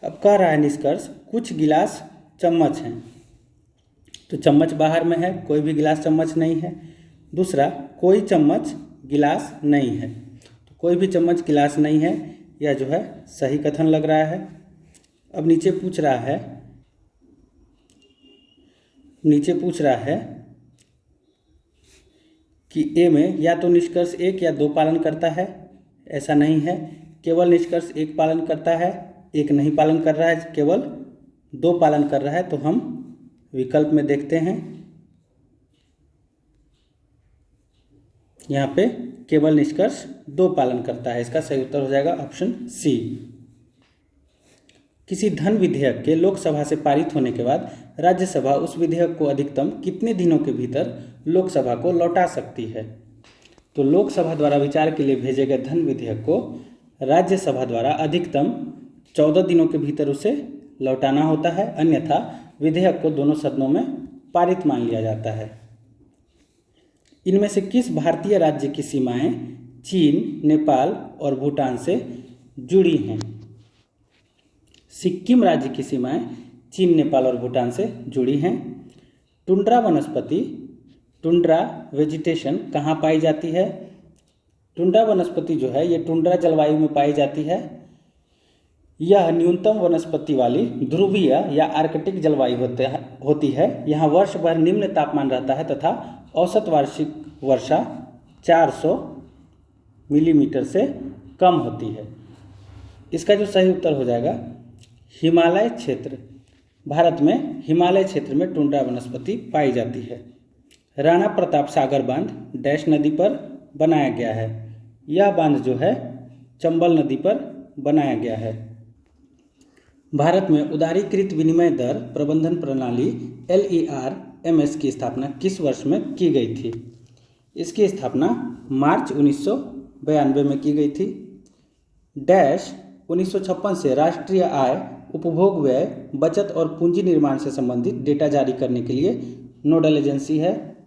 अब कह रहा है निष्कर्ष कुछ गिलास चम्मच हैं, तो चम्मच बाहर में है, कोई भी गिलास चम्मच नहीं है। दूसरा कोई चम्मच गिलास नहीं है, तो कोई भी चम्मच गिलास नहीं है, यह जो है सही कथन लग रहा है। अब नीचे पूछ रहा है कि ए में या तो निष्कर्ष 1 या 2 पालन करता है, ऐसा नहीं है। केवल निष्कर्ष 1 पालन करता है, 1 नहीं पालन कर रहा है, केवल 2 पालन कर रहा है। तो हम विकल्प में देखते हैं, यहाँ पे केवल निष्कर्ष 2 पालन करता है, इसका सही उत्तर हो जाएगा ऑप्शन सी। किसी धन विधेयक के लोकसभा से पारित होने के बाद राज्यसभा उस विधेयक को अधिकतम कितने दिनों के भीतर लोकसभा को लौटा सकती है? तो लोकसभा द्वारा विचार के लिए भेजे गए धन विधेयक को राज्यसभा द्वारा अधिकतम 14 दिनों के भीतर उसे लौटाना होता है, अन्यथा विधेयक को दोनों सदनों में पारित मान लिया जाता है। इनमें से किस भारतीय राज्य की सीमाएं चीन, नेपाल और भूटान से जुड़ी हैं? सिक्किम राज्य की सीमाएं चीन, नेपाल और भूटान से जुड़ी हैं। टुंड्रा वनस्पति, टुंड्रा वेजिटेशन कहाँ पाई जाती है? टुंड्रा वनस्पति जो है ये टुंड्रा जलवायु में पाई जाती है। यह न्यूनतम वनस्पति वाली ध्रुवीय या आर्कटिक जलवायु होती है। यहाँ वर्ष भर निम्न तापमान रहता है तथा औसत वार्षिक वर्षा 400 मिलीमीटर से कम होती है। इसका जो सही उत्तर हो जाएगा हिमालय क्षेत्र। भारत में हिमालय क्षेत्र में टुंड्रा वनस्पति पाई जाती है। राणा प्रताप सागर बांध डैश नदी पर बनाया गया है। यह बांध जो है चंबल नदी पर बनाया गया है। भारत में उदारीकृत विनिमय दर प्रबंधन प्रणाली LERMS की स्थापना किस वर्ष में की गई थी? इसकी स्थापना मार्च 1992 में की गई थी। डैश 1956 से राष्ट्रीय आय, उपभोग व्यय, बचत और पूंजी निर्माण से संबंधित डेटा जारी करने के लिए नोडल एजेंसी है।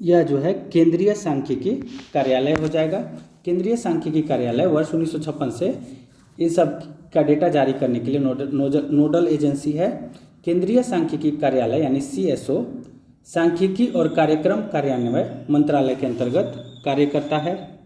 यह जो है केंद्रीय सांख्यिकी कार्यालय हो जाएगा। केंद्रीय सांख्यिकी कार्यालय वर्ष 1956 से इन सब का डेटा जारी करने के लिए नोडल एजेंसी है। केंद्रीय सांख्यिकी कार्यालय यानी CSO सांख्यिकी और कार्यक्रम कार्यान्वयन मंत्रालय के अंतर्गत कार्य करता है।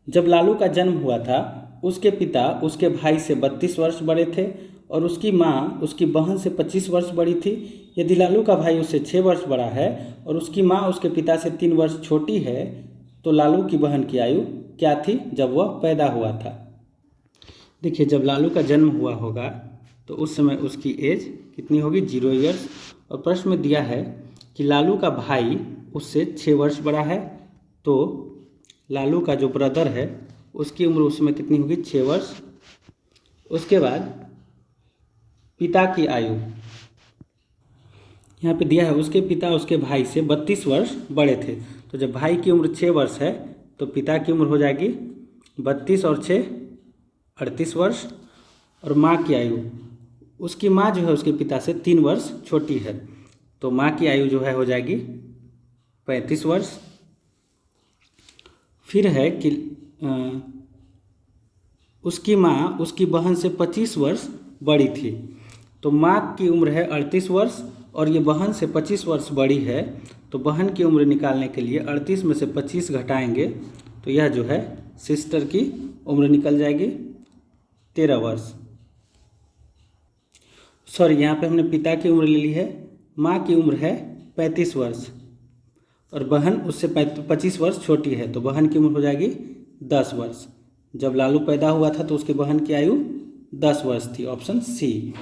जब लालू का जन्म हुआ था, उसके पिता उसके भाई से 32 वर्ष बड़े थे और उसकी माँ उसकी बहन से 25 वर्ष बड़ी थी। यदि लालू का भाई उससे 6 वर्ष बड़ा है और उसकी माँ उसके पिता से 3 वर्ष छोटी है, तो लालू की बहन की आयु क्या थी जब वह पैदा हुआ था? देखिए, जब लालू का जन्म हुआ होगा तो उस समय उसकी एज कितनी होगी? 0 ईयर्स। और प्रश्न में दिया है कि लालू का भाई उससे 6 वर्ष बड़ा है, तो लालू का जो ब्रदर है उसकी उम्र उस समय कितनी होगी? 6 वर्ष। उसके बाद पिता की आयु यहाँ पे दिया है, उसके पिता उसके भाई से 32 वर्ष बड़े थे। तो जब भाई की उम्र 6 वर्ष है तो पिता की उम्र हो जाएगी 32 और 6 38 वर्ष। और माँ की आयु, उसकी माँ जो है उसके पिता से 3 वर्ष छोटी है, तो माँ की आयु जो है हो जाएगी 35 वर्ष। फिर है कि उसकी माँ उसकी बहन से 25 वर्ष बड़ी थी, तो माँ की उम्र है 38 वर्ष और ये बहन से 25 वर्ष बड़ी है, तो बहन की उम्र निकालने के लिए 38 में से 25 घटाएंगे तो यह जो है सिस्टर की उम्र निकल जाएगी 13 वर्ष। सॉरी, यहाँ पे हमने पिता की उम्र ले ली है। माँ की उम्र है 35 वर्ष और बहन उससे 25 वर्ष छोटी है, तो बहन की उम्र हो जाएगी 10 वर्ष। जब लालू पैदा हुआ था तो उसकी बहन की आयु 10 वर्ष थी, ऑप्शन सी।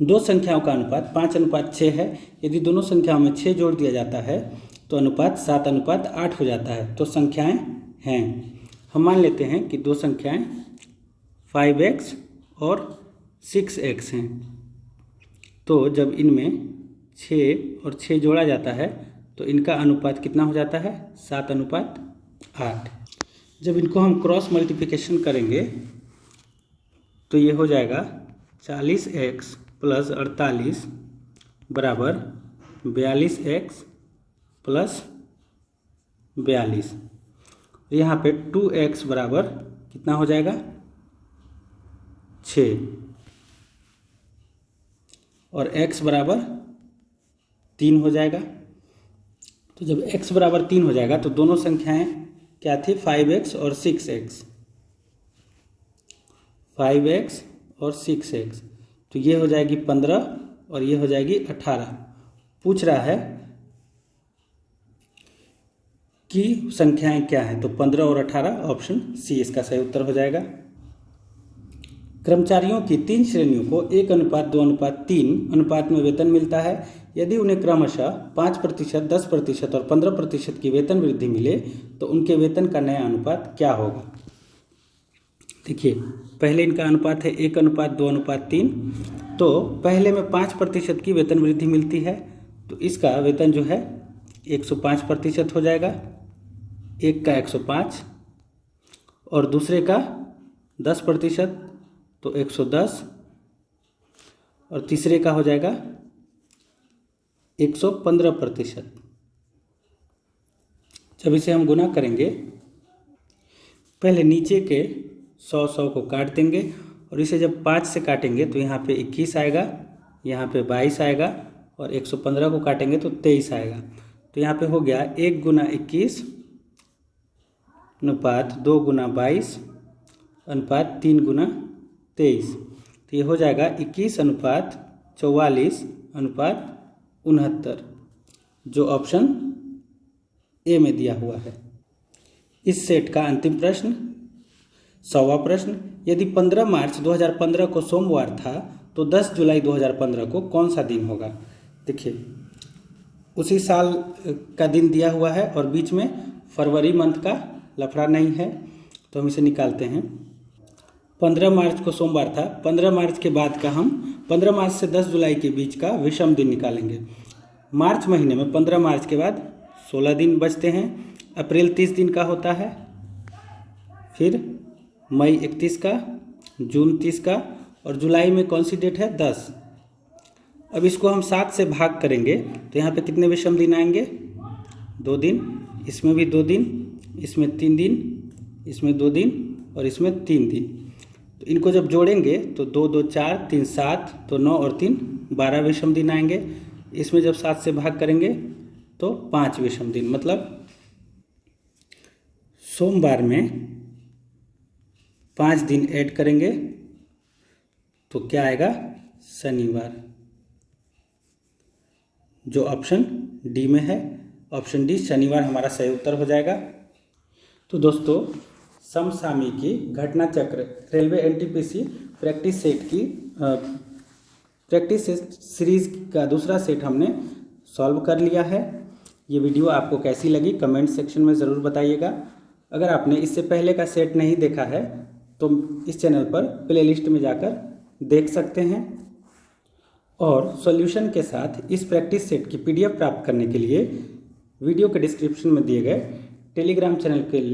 दो संख्याओं का अनुपात 5:6 है। यदि दोनों संख्याओं में 6 जोड़ दिया जाता है तो अनुपात 7:8 हो जाता है। तो संख्याएं हैं, हम मान लेते हैं कि दो संख्याएं 5x और 6x हैं। तो जब इनमें 6 और 6 जोड़ा जाता है तो इनका अनुपात कितना हो जाता है? 7:8। जब इनको हम क्रॉस मल्टीप्लिकेशन करेंगे तो ये हो जाएगा 40x + 48 बराबर 42x + 42। यहाँ पे 2x बराबर कितना हो जाएगा? 6 और x बराबर 3 हो जाएगा। तो जब x बराबर 3 हो जाएगा तो दोनों संख्याएं क्या थी? 5x और 6x। 5x और 6x, तो ये हो जाएगी 15 और ये हो जाएगी 18। पूछ रहा है कि संख्याएं क्या हैं, तो 15 और 18, ऑप्शन सी इसका सही उत्तर हो जाएगा। कर्मचारियों की 3 श्रेणियों को 1:2:3 अनुपात में वेतन मिलता है। यदि उन्हें क्रमशः 5%, 10% और 15% की वेतन वृद्धि मिले तो उनके वेतन का नया अनुपात क्या होगा? देखिए, पहले इनका अनुपात है 1:2:3। तो पहले में 5% की वेतन वृद्धि मिलती है, तो इसका वेतन जो है 105% हो जाएगा। एक का 105 और दूसरे का 10%, तो 110 और तीसरे का हो जाएगा 115%। जब इसे हम गुना करेंगे, पहले नीचे के 100 को काट देंगे और इसे जब 5 से काटेंगे तो यहाँ पे 21 आएगा, यहाँ पे 22 आएगा और 115 को काटेंगे तो 23 आएगा। तो यहाँ पे हो गया 1 × 21 अनुपात 2 × 22 अनुपात 3 × 23। तो ये हो जाएगा 21:44 अनुपात 69, जो ऑप्शन ए में दिया हुआ है। इस सेट का अंतिम प्रश्न 100वां प्रश्न, यदि 15 मार्च 2015 को सोमवार था तो 10 जुलाई 2015 को कौन सा दिन होगा। देखिए उसी साल का दिन दिया हुआ है और बीच में फरवरी मंथ का लफड़ा नहीं है, तो हम इसे निकालते हैं। 15 मार्च को सोमवार था, 15 मार्च के बाद का हम 15 मार्च से 10 जुलाई के बीच का विषम दिन निकालेंगे। मार्च महीने में 15 मार्च के बाद 16 दिन बचते हैं। अप्रैल 30 दिन का होता है, फिर मई 31 का, जून 30 का और जुलाई में कौन सी डेट है 10। अब इसको हम 7 से भाग करेंगे तो यहाँ पे कितने विषम दिन आएंगे 2 दिन, इसमें भी 2 दिन, इसमें 3 दिन, इसमें 2 दिन और इसमें 3 दिन। तो इनको जब जोड़ेंगे तो 2 2 4 3 7, तो 9 और 3 12 विषम दिन आएंगे। इसमें जब 7 से भाग करेंगे तो 5 विषम दिन, मतलब सोमवार में 5 दिन ऐड करेंगे तो क्या आएगा शनिवार, जो ऑप्शन डी में है। ऑप्शन डी शनिवार हमारा सही उत्तर हो जाएगा। तो दोस्तों समसामयिकी घटना चक्र रेलवे एनटीपीसी प्रैक्टिस सेट की प्रैक्टिस सीरीज का दूसरा सेट हमने सॉल्व कर लिया है। ये वीडियो आपको कैसी लगी कमेंट सेक्शन में ज़रूर बताइएगा। अगर आपने इससे पहले का सेट नहीं देखा है तो इस चैनल पर प्लेलिस्ट में जाकर देख सकते हैं। और सॉल्यूशन के साथ इस प्रैक्टिस सेट की पीडीएफ प्राप्त करने के लिए वीडियो के डिस्क्रिप्शन में दिए गए टेलीग्राम चैनल के